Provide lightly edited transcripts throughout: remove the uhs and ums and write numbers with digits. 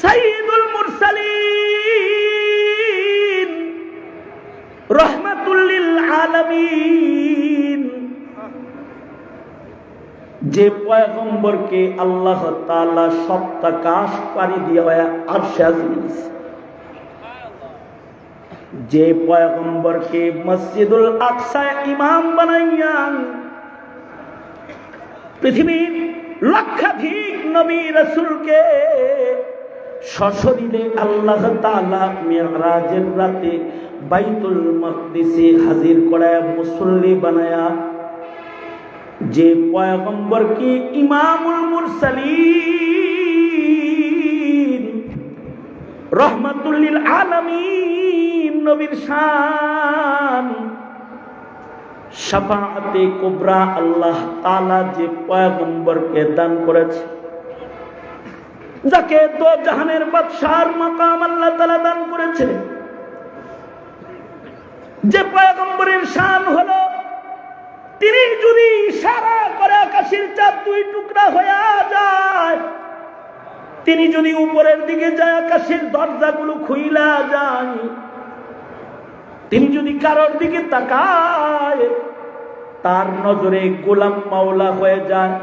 সাইয়্যিদুল মুরসালিন রাহমাতুল লিল আলামিন, যে পয়গম্বরকে আল্লাহ তাআলা সপ্তাকাশ পাড়ি দিয়ে আরশে আজিম, যে পয়গম্বরকে মসজিদুল আকসা ইমাম বানাইয়া পৃথিবীর লক্ষাধিক নবী রাসূলকে সশরীরে আল্লাহ তাআলা মিরাজের রাতে বাইতুল মাকদিসে হাজির করায় মুসল্লি বানায়া, যে পয়গম্বরকে ইমামুল মুরসালিন রাহমাতুল লিল আলামিন নবীর শান শাফাআতে কুবরা আল্লাহ তাআলা যে পয়গম্বরকে দান করেছে, যাকে দো জাহানের বাদশার মাকাম আল্লাহ তাআলা দান করেছে, যে পয়গম্বরের শান হলো তিনি যদি ইশারা করে আকাশের চাঁদ দুই টুকরা হয়ে যায়, তিনি যদি উপরের দিকে যায় আকাশের দরজাগুলো খুইলা যায়, তিনি যদি কারোর দিকে তাকায় তার নজরে গোলাম মাওলা হয়ে যায়,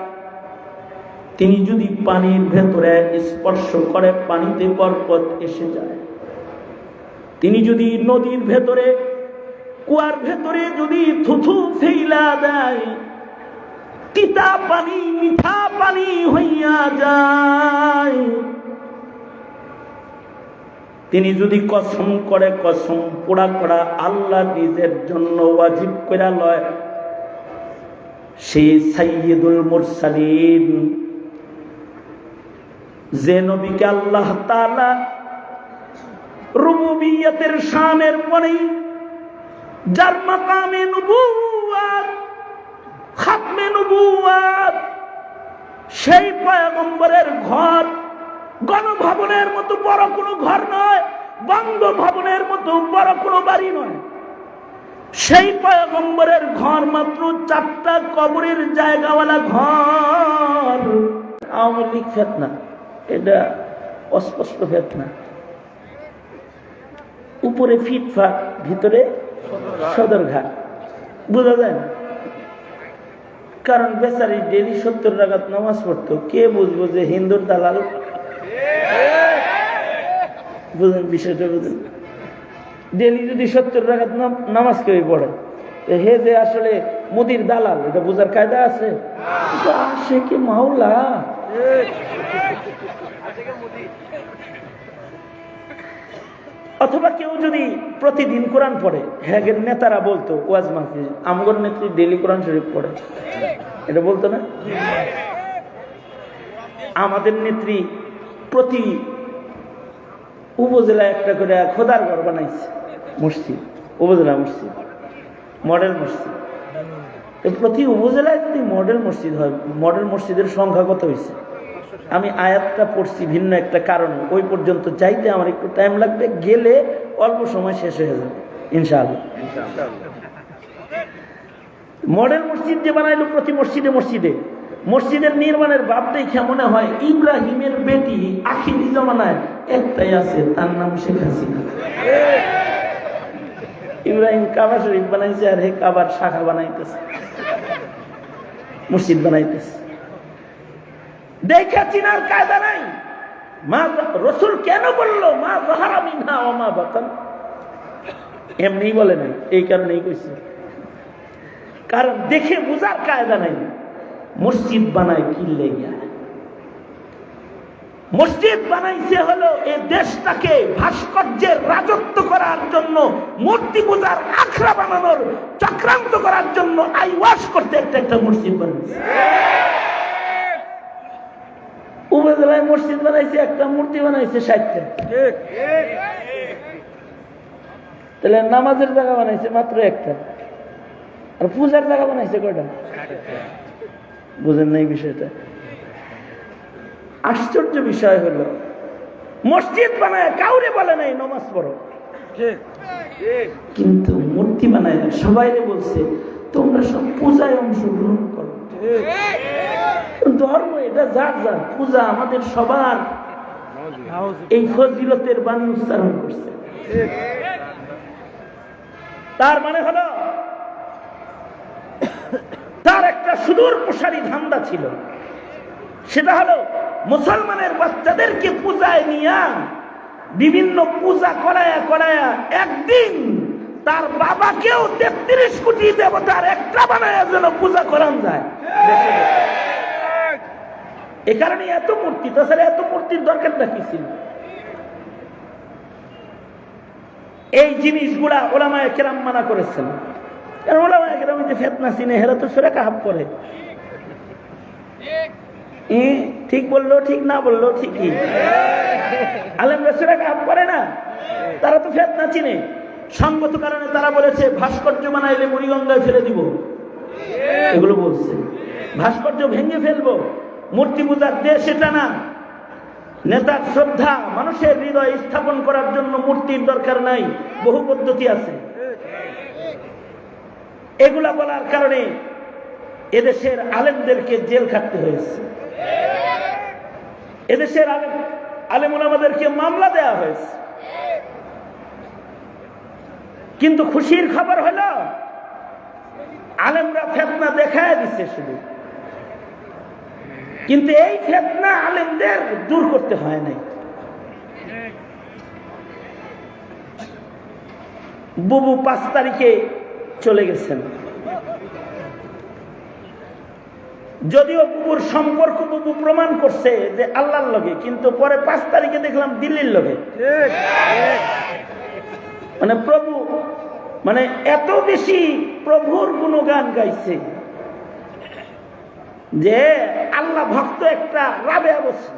তিনি যদি পানির ভেতরে স্পর্শ করে পানিতে বরকত এসে যায়, তিনি যদি নদীর ভেতরে কুয়ার ভেতরে যদি থুথু ফেইলা দেয় তিতা পানি মিঠা পানি হইয়া যায়, তিনি যদি কসম করে কসম পোড়া করা আল্লাহ নিজের জন্য ওয়াজিব করে লয়, সেই সাইয়্যিদুল মুরসালিন, যে নবীকে আল্লাহ তাআলা রুবুবিয়্যতের শানের পরেই যার মাকামে নবুওয়াত খাতমে নবুওয়াত, সেই পয়গম্বরের ঘর গণভবনের মতো বড় কোনো ঘর নয়, বঙ্গভবনের মতো বড় কোনো বাড়ি নয়, সেই পয়গম্বরের ঘর মাত্র 4টা কবরের জায়গাওয়ালা ঘর। আওয়ামী লীগ ফেতনা, এটা অস্পষ্ট ফেতনা, উপরে ফিটফাট ভিতরে সদরঘাট, বোঝা যায় না। কারণ বেচারি ডেলি 70 রাকাত নামাজ পড়তো, কে বুঝবো যে হিন্দুর দালাল? বুঝেন বিষয়টা, বুঝেন? ডেলি যদি 70 রাকাত নামাজ কেউ পড়ে, হে যে আসলে মোদির দালাল, এটা বোঝার কায়দা আছে? আসে কি মাওলা? অথবা কেউ যদি প্রতিদিন কোরআন পড়ে, হ্যাঁ নেতারা বলতো ওয়াজ মাহফিল, আমগর নেত্রী ডেলি কোরআন শরীফ পড়ে, এটা বলতো না? আমাদের নেত্রী প্রতি উপজেলায় একটা করে খোদার ঘর বানাইছে, মসজিদ, উপজেলা মসজিদ, মডেল মসজিদ। প্রতি উপজেলায় যদি মডেল মসজিদ হয়, মডেল মসজিদের সংখ্যা কত হয়েছে? আমি আয়াতটা পড়ছি ভিন্ন একটা কারণে, ওই পর্যন্ত যাইতে আমার একটু টাইম লাগবে, গেলে অল্প সময় শেষ হয়ে যাবে ইনশাআল্লাহ। মডেল মসজিদ যে বানাইলো প্রতি মসজিদে মসজিদে, মসজিদের নির্মাণের ভাব দেখে মনে হয় ইব্রাহিমের বেটি আখিরি জমানায় একটাই আছে, তার নাম শেখ হাসিনা। ইব্রাহিম কাবা শরীফ বানাইছে, আর হে কাবার শাখা বানাইতেছে, মসজিদ বানাইতেছে। দেখা চিনার কায়দা নাই। মা রসুল কেন বললো মা যাহারা মিনহা ওয়া মা বাতান? এমনি বলে নাই, এই কারণেই কইছে, কারণ দেখে বুঝার কায়দা নাই। মসজিদ বানায় কি লেগে? মসজিদ বানাইছে হলো এই দেশটাকে ভাস্কর্যের রাজত্ব করার জন্য, মূর্তি পূজার আখড়া বানানোর চক্রান্ত করার জন্য, আইওয়াশ করতে একটা একটা মসজিদ বানাইছে। উপজেলায় মসজিদ বানাইছে, একটা মূর্তি বানাইছে 60টা। তাহলে নামাজের জায়গা বানাইছে মাত্র একটা, আর পূজার জায়গা বানাইছে কয়টা? বুঝেন নাই বিষয়টা? আশ্চর্য বিষয় হলো মসজিদ বানায় কাউরে বলে নাই নামাজ পড়ো, কিন্তু মূর্তি বানায় সবাই বলছে তোমরা সব পূজায় অংশগ্রহণ করো। ধর্ম এটা যার যার, পূজা আমাদের সবার। এই ফজিলতের বাণী উচ্চারণ করছে। তার মানে হলো তার একটা সুদূর প্রসারী ধান্দা ছিল, সেটা হলো মুসলমানের বাচ্চাদেরকে পূজায় নিয়ে বিভিন্ন পূজা করায়া করায়া একদিন তার বাবাকেও ৩৩ কোটি দেবতার একটা বানায় যেন পূজা করান যায়। এ কারণে এত মূর্তি, তাছাড়া এত মূর্তির দরকারটা কি ছিল? এই জিনিসগুলা ওলামায়ে কেরাম মানা করেছেন। কারণ ওলামায়ে কেরাম যে ফিতনা চিনে, হেরা তো সুরা কাহাফ পড়ে। ঠিক বললো, ঠিক না বললো ঠিকই। আলেমরা সুরা কাহাফ পড়ে না, তারা তো ফিতনা চিনে। সঙ্গত কারণে তারা বলেছে ভাস্কর্য বানাইলে বুড়িগঙ্গায় ফেলে দিব, এগুলো বলছে। ভাস্কর্য ভেঙে ফেলবো, মূর্তি পূজার দেশ এটা না। নেতার শ্রদ্ধা মানুষের হৃদয়ে স্থাপন করার জন্য মূর্তির দরকার নাই, বহু পদ্ধতি আছে। এগুলা বলার কারণে এদেশের আলেমদেরকে জেল খাটতে হয়েছে, এদেশের আলেম ওলামাদেরকে মামলা দেওয়া হয়েছে। কিন্তু খুশির খবর হলো আলেমরা ফিতনা দেখায় দিচ্ছে শুধু, কিন্তু এই ফিতনা আলেমদের দূর করতে হয় নাই। বুবু ৫ তারিখে চলে গেছেন, যদিও বুবুর সম্পর্ক বুবু প্রমাণ করছে যে আল্লাহর লগে, কিন্তু পরে ৫ তারিখে দেখলাম দিল্লির লগে। মানে প্রভু মানে এত বেশি প্রভুর গুণগান গাইছে যে আল্লাহ ভক্ত একটা রাবেয়া বসে,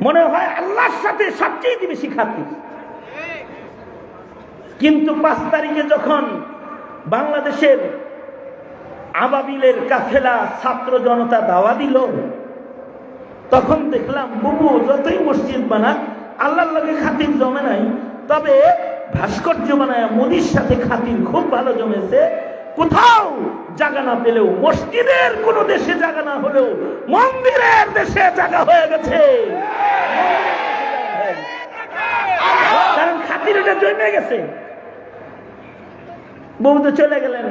মনে হয় আল্লাহর সাথে সবচেয়ে বেশি খাতির। কিন্তু ৫ তারিখে যখন বাংলাদেশের আবাবিলের কাফেলা ছাত্র জনতা দাওয়া দিল, তখন দেখলাম বুবু যতই মসজিদ বানাক আল্লাহর লগে খাতির জমে নাই, তবে ভাস্কর্য বানায় মোদির সাথে খাতির খুব ভালো জমেছে। কোথাও জায়গা না পেলেও, মসজিদের কোন দেশে জায়গা না হলেও মন্দিরের দেশে জায়গা হয়ে গেছে, কারণ খাতির এটা জমে গেছে। বহু তো চলে গেলেন,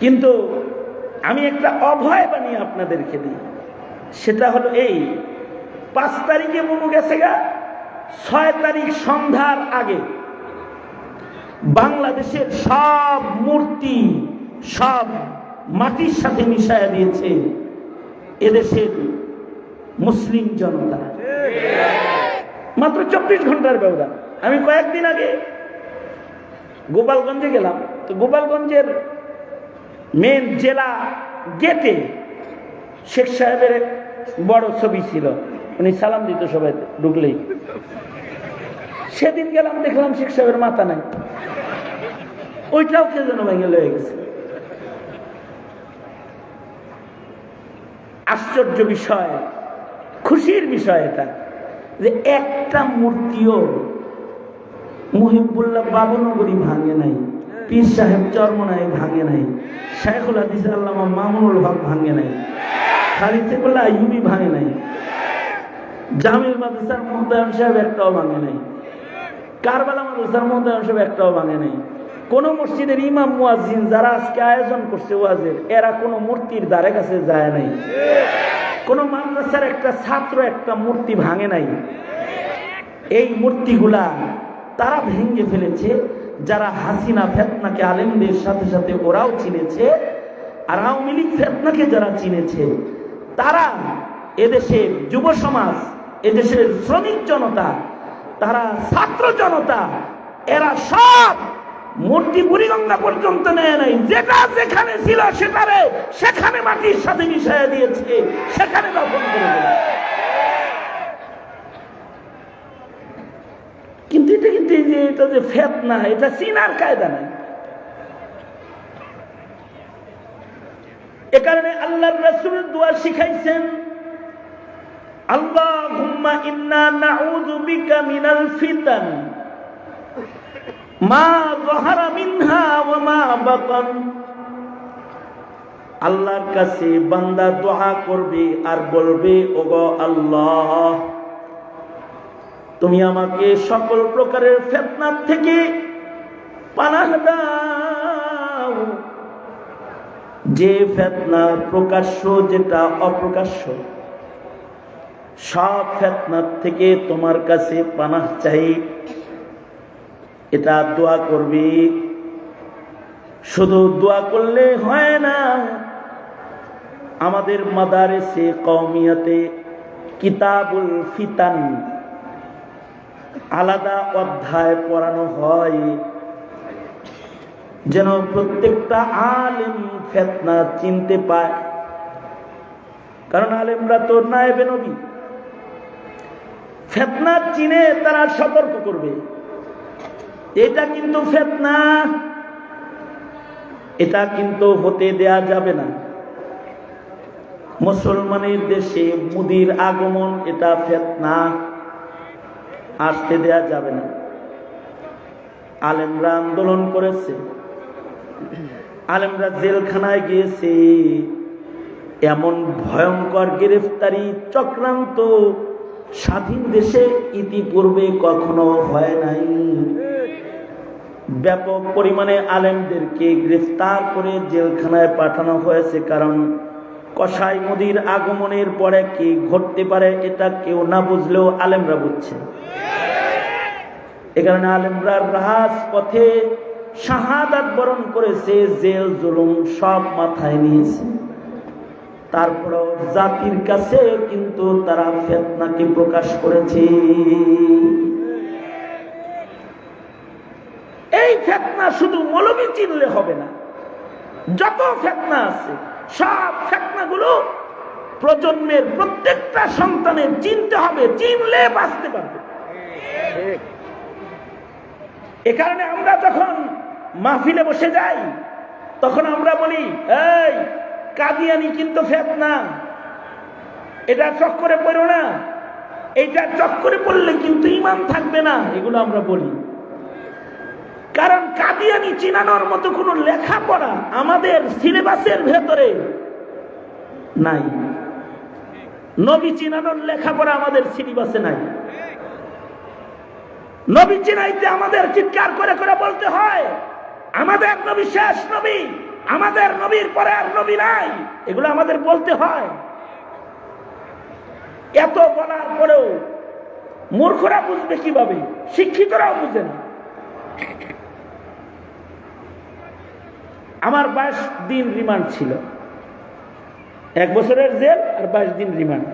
কিন্তু আমি একটা অভয় বানিয়ে আপনাদেরকে দিই, সেটা হলো এই ৫ তারিখে বুবু গেছে গা, ৬ তারিখ সন্ধ্যার আগে বাংলাদেশের সব মূর্তি সব মাটির সাথে মিশায়া দিয়েছে এদেশের মুসলিম জনতা। মাত্র ২৪ ঘন্টার ব্যবধান। আমি কয়েকদিন আগে গোপালগঞ্জে গেলাম, তো গোপালগঞ্জের মেন জেলা গেটে শেখ সাহেবের বড় ছবি ছিল, উনি সালাম দিত সবাই ঢুকলেই। সেদিন গেলাম, দেখলাম শেখ সাহেবের মাথা নাই, ওইটাও কে যেন ভেঙে লয়ে গেছে। আশ্চর্য বিষয়, খুশির বিষয় এটা যে একটা মূর্তিও মুহিবুল্লাহ বাবনগরী ভাঙে নাই, পীর সাহেব চরমনায় ভাঙে নাই, শাইখুল হাদিস আল্লামা মামুনুল হক ভাঙে নাই, খালিদুল্লাহ আইয়ুবী ভাঙে নাই, জামিল মাদ্রাসার মোহতায়ন সাহেব একটাও ভাঙে নাই, কারবালা মাদ্রাসার মোহতায়ন সাহেব একটাও ভাঙে নাই। কোন মসজিদের ইমাম মুয়াজ্জিন যারা আজকে আয়োজন করছে ওয়াজের, এরা কোনো মূর্তির ধারে কাছে যায় নাই। কোন মাদ্রাসার একটা ছাত্র একটা মূর্তি ভাঙে নাই। এই মূর্তিগুলা তারা ভেঙে ফেলেছে যারা হাসিনা ফিতনাকে আলেমদের সাথে সাথে ওরাও চিনেছে, আর আওয়ামী লীগ ফিতনাকে যারা চিনেছে, তারা এদেশের যুব সমাজ, এদেশের শ্রমিক জনতা, তারা ছাত্র জনতা, এরা সব মূর্তি বুড়িগঙ্গা পর্যন্ত নেয় নাই, যেটা যেখানে ছিল সেটারে সেখানে মাটির সাথে মিশিয়ে দিয়েছে, সেখানে দাফন করে দিয়েছে। কিন্তু এটা যে ফিতনা, এটা চিনার কায়দা নাই। এ কারণে আল্লাহর রাসূল দোয়া শিখাইছেন, আল্লাহুম্মা ইন্না নাউযু বিকা মিনাল ফিতান মা যাহারা মিনহা ওয়া মা বাতান। আল্লাহর কাছে বান্দা দোয়া করবে আর বলবে, ওগো আল্লাহ, তুমি আমাকে সকল প্রকারের ফিতনা থেকে পানাহ দাও। যে ফিতনা প্রকাশ্য, যেটা অপ্রকাশ্য, সব ফিতনার থেকে তোমার কাছে পানাহ চাই। এটা দোয়া করবি। শুধু দোয়া করলে হয় না, আমাদের মাদারিসে কওমিয়াতে কিতাবুল ফিতান আলাদা অধ্যায় পড়ানো হয়, যেন প্রত্যেকটা আলেম ফিতনা চিনতে পায়। কারণ আলেমরা তো নায়েবে নবী, ফিতনা চিনে তারা সতর্ক করবে, এটা কিন্তু ফিতনা, এটা কিন্তু হতে দেয়া যাবে না। মুসলমানের দেশে মোদির আগমন, এটা ফিতনা, আসতে দেয়া যাবে না। আলেমরা আন্দোলন করেছে, আলেমরা জেলখানায় গিয়েছে। এমন ভয়ঙ্কর গ্রেফতারি চক্রান্ত স্বাধীন দেশে ইতিপূর্বে কখনো হয় নাই। ব্যাপক পরিমাণে আলেমদেরকে গ্রেফতার করে জেলখানায় পাঠানো হয়েছে। কারণ কসাই মোদির আগমনের পরে কি ঘটতে পারে এটা কেউ না বুঝলেও আলেমরা বুঝছে। এ কারণে আলেমরা রাজপথে শাহাদাত বরণ করেছে, জেল জুলুম সব মাথায় নিয়েছে। তারপরেও জাতির কাছে কিন্তু তারা ফিতনাকে প্রকাশ করেছে। এই ফিতনা শুধু মৌলবী চিনলে হবে না, যত ফিতনা আছে সব ফিতনাগুলো প্রজন্মের প্রত্যেকটা সন্তানের চিনতে হবে, চিনলে বাঁচতে পারবে। এ কারণে আমরা যখন মাহফিলে বসে যাই তখন আমরা বলি, এই কাদিয়ানি কিন্তু ফিতনা, এটা চক্করে পড়ো না, এইটা চক্করে পড়লে কিন্তু ঈমান থাকবে না, এগুলো আমরা বলি। কারণ কাদিয়ানি চিনানোর মতো কোনো লেখাপড়া আমাদের সিলেবাসের ভেতরে নাই। নবী চিনানোর লেখাপড়া আমাদের সিলেবাসে নাই। নবী চিনাইতে আমাদের চিৎকার করে করে বলতে হয়, আমাদের নবী শেষ নবী, আমাদের নবীর পরে আর নবী নাই, এগুলো আমাদের বলতে হয়। এত বলার পরেও মূর্খরা বুঝবে কিভাবে? শিক্ষিতরাও বুঝে না। আমার 22 দিন রিমান্ড ছিল, 1 বছরের জেল আর 22 দিন রিমান্ড।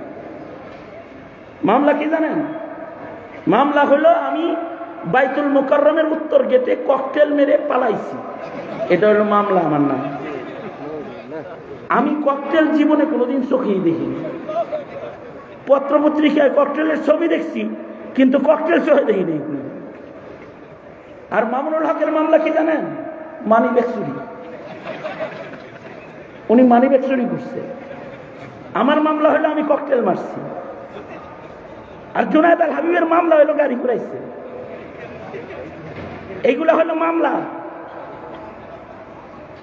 মামলা কি জানেন? মামলা হলো আমি বাইতুল মুকাররমের উত্তর গেটে ককটেল মেরে পালাইছি, এটা হলো মামলা। আমার নাম, আমি ককটেল জীবনে কোনোদিন চোখেই দেখিনি। পত্রপত্রিকায় ককটেলের ছবি দেখছি, কিন্তু ককটেল চোখে দেখিনি। আর মামুনুল হকের মামলা কি জানেন? মানি ব্যাগ চুরি। উনি মানি ব্যাগ চুরি করছে। আমার মামলা হলো আমি ককটেল মারছি। আর জুনায়েদ আল হাবিবের মামলা হলো গাড়ি ঘুরাইছে। এইগুলা হলো মামলা।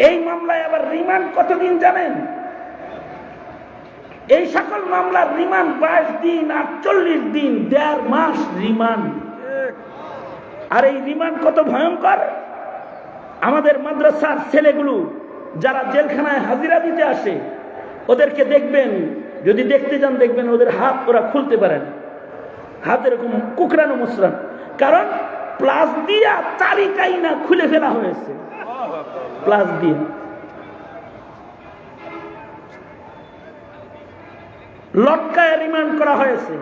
এই মামলায় আবার রিমান্ড কতদিন জানেন? এই সকল মামলার রিমান্ড 22 দিন, 48 দিন, 1.5 মাস রিমান্ড। আর এই রিমান্ড কত ভয়ঙ্কর! আমাদের মাদ্রাসার ছেলেগুলো যারা জেলখানায় হাজিরা দিতে আসে, ওদেরকে দেখবেন, যদি দেখতে যান দেখবেন ওদের হাত ওরা খুলতে পারেন, হাত এরকম কুকরানো মুসরান। কারণ প্লাস দিয়া চারিটাই না খুলে ফেলা হয়েছে, প্লাস দিয়ে। লটকায় রিমান্ড করা হয়েছে।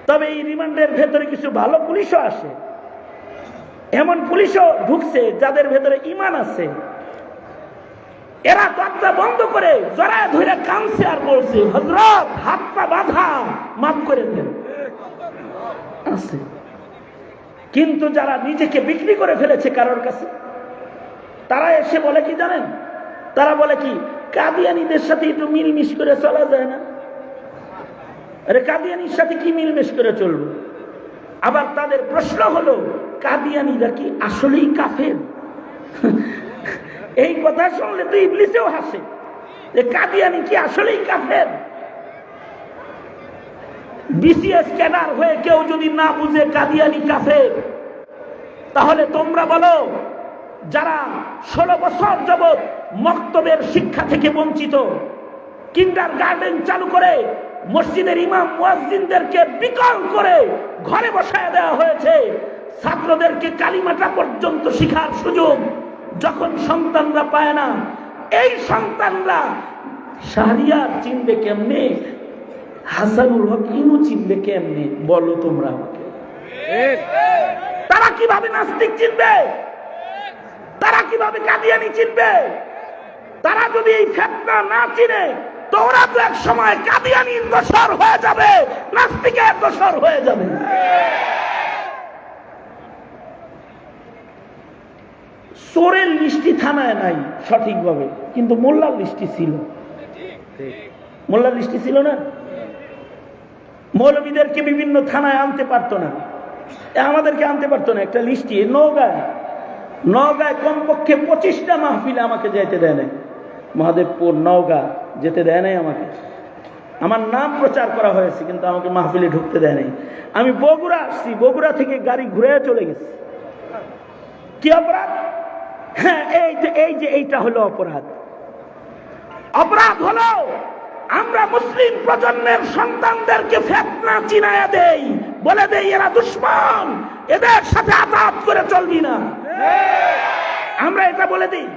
তবে এই রিমান্ডের ভেতরে কিছু ভালো পুলিশও আসে, এমন পুলিশও ঢুকছে যাদের ভেতরে ঈমান আছে। এরা দরজা বন্ধ করে জড়ায় ধরে কাঁদছে আর বলছে, হযরত হাতটা বাঁধা, মাফ করে দেন। আছে কিন্তু যারা নিজেকে বিক্রি করে ফেলেছে কারোর কাছে, তারা এসে বলে কি জানেন? তারা বলে কি, কাদিয়ানীদের সাথে একটু মিলমিশ করে চলা যায় না? আরে কাদিয়ানির সাথে কি মিলমিশ করে চলবো? আবার তাদের প্রশ্ন হলো, কাদিয়ানীরা কি আসলেই কাফের? এই কথা শুনলে তো ইবলিসেও হাসে যে কাদিয়ানি কি আসলেই কাফের। বিসিএস ক্যাডার হয়ে কেউ যদি না বুঝে কাদিয়ানি কাফের, তাহলে তোমরা বলো যারা 16 বছর যাবৎ মক্তবের শিক্ষা থেকে বঞ্চিত, কিন্ডার গার্ডেন চালু করে মসজিদের ইমাম মুয়াজ্জিনদেরকে বিকল করে ঘরে বসায় দেওয়া হয়েছে, ছাত্রদেরকে কালিমাটা পর্যন্ত শিখার সুযোগ যখন সন্তানরা পায় না, এই সন্তানরা শাহরিয়ার চিনবে কেমনে, হাসানুল হক ইনু চিনবে কেমনে? বলো তোমরা আমাকে। তারা কিভাবে নাস্তিক চিনবে? তারা কিভাবে কাদিয়ানি চিনবে? তারা যদি এই ফিতনা না চিনে, তো ওরা তো এক সময় কাদিয়ানির দোসর হয়ে যাবে, নাস্তিকের দোসর হয়ে যাবে। চোরের লিস্টি থানায় নাই সঠিকভাবে, কিন্তু মোল্লার লিস্টি ছিল। মোল্লার লিস্টি ছিল না? মৌলবীদেরকে বিভিন্ন থানায় আনতে পারতো না, আমাদেরকে আনতে পারতো না। একটা লিস্টি নওগাঁয় কমপক্ষে 25টা মাহফিলে আমাকে যেতে দেয় নাই। মহাদেবপুর, নওগাঁ যেতে দেয় নাই আমাকে। আমার নাম প্রচার করা হয়েছে, কিন্তু আমাকে মাহফিলে ঢুকতে দেয় নাই। আমি বগুড়া আসছি, বগুড়া থেকে গাড়ি ঘুরে চলে গেছি। কি অপরাধ? হ্যাঁ, এইটা হলো অপরাধ। অপরাধ হলো আমরা মুসলিম প্রজন্মের সন্তানদেরকে ফিতনা চিনায়া দেই, বলে দেই এরা দুশমন, এদের সাথে আঘাত করে চলবি না। আমরা এটা বলে দিই,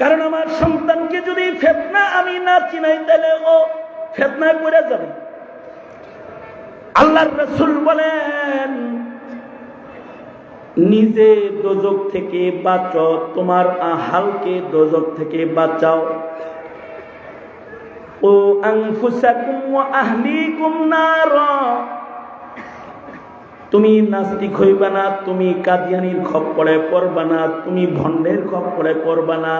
কারণ আমার সন্তানকে যদি ফিতনা আমি না চিনাই, তাহলে ও ফিতনায় পড়ে যাবে। আল্লাহর রাসূল বলেন, নিজে দোজখ থেকে বাঁচো, তোমার আহালকে দোজখ থেকে বাঁচাও। ও আনফুসাকুম ওয়া আহলিকুম নার, তুমি নাস্তিক হইবা না, তুমি কাদিয়ানির খপ্পরে পড়বা না, তুমি ভণ্ডের খপ্পরে পড়বা না,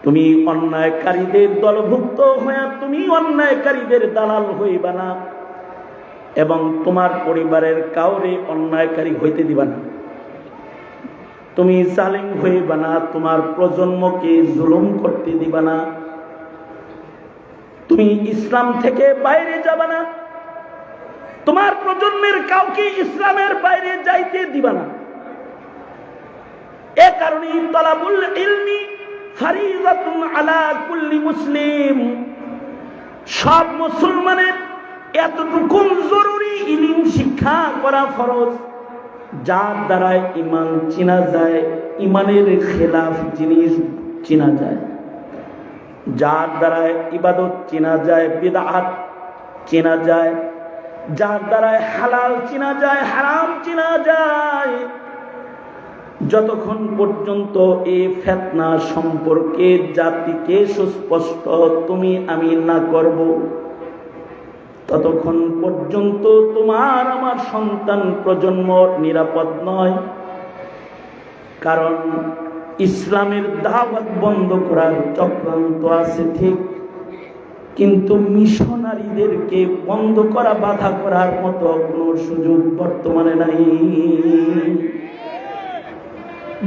তুমি অন্যায়কারীদের দলভুক্ত হয়ে তুমি অন্যায়কারীদের দালাল হইবা না, এবং তোমার পরিবারের কাউরে অন্যায়কারী হইতে দিবা না। তুমি জালিম হইবা না, তোমার প্রজন্মকে জুলুম করতে দিবা না, তুমি ইসলাম থেকে বাইরে যাবা না, তোমার প্রজন্মের কাউকে ইসলামের বাইরে যাইতে দিবা না। এ কারণে তালাবুল ইলমি ফারিদাতুন আলা কুল্লি মুসলিম, সব মুসলমানের এতটুকু জরুরি ইলম শিক্ষা করা ফরজ, যার দ্বারা ইমান চিনা যায়, ইমানের খেলাফ জিনিস চিনা যায়, যার দ্বারা ইবাদত চিনা যায়, বিদআত চিনা যায়, যার দ্বারা হালাল চিনা যায়, হারাম চিনা যায়। যতক্ষণ পর্যন্ত এই ফিতনা সম্পর্কে জাতিকে সুস্পষ্ট তুমি আমি না করব, ততক্ষণ পর্যন্ত তোমার আমার সন্তান প্রজন্ম নিরাপদ নয়। কারণ ইসলামের দাওয়াত বন্ধ করার চক্রান্ত আছে ঠিক, কিন্তু মিশনারিদেরকে বন্ধ করা, বাধা করার মতো কোনো সুযোগ বর্তমানে নাই।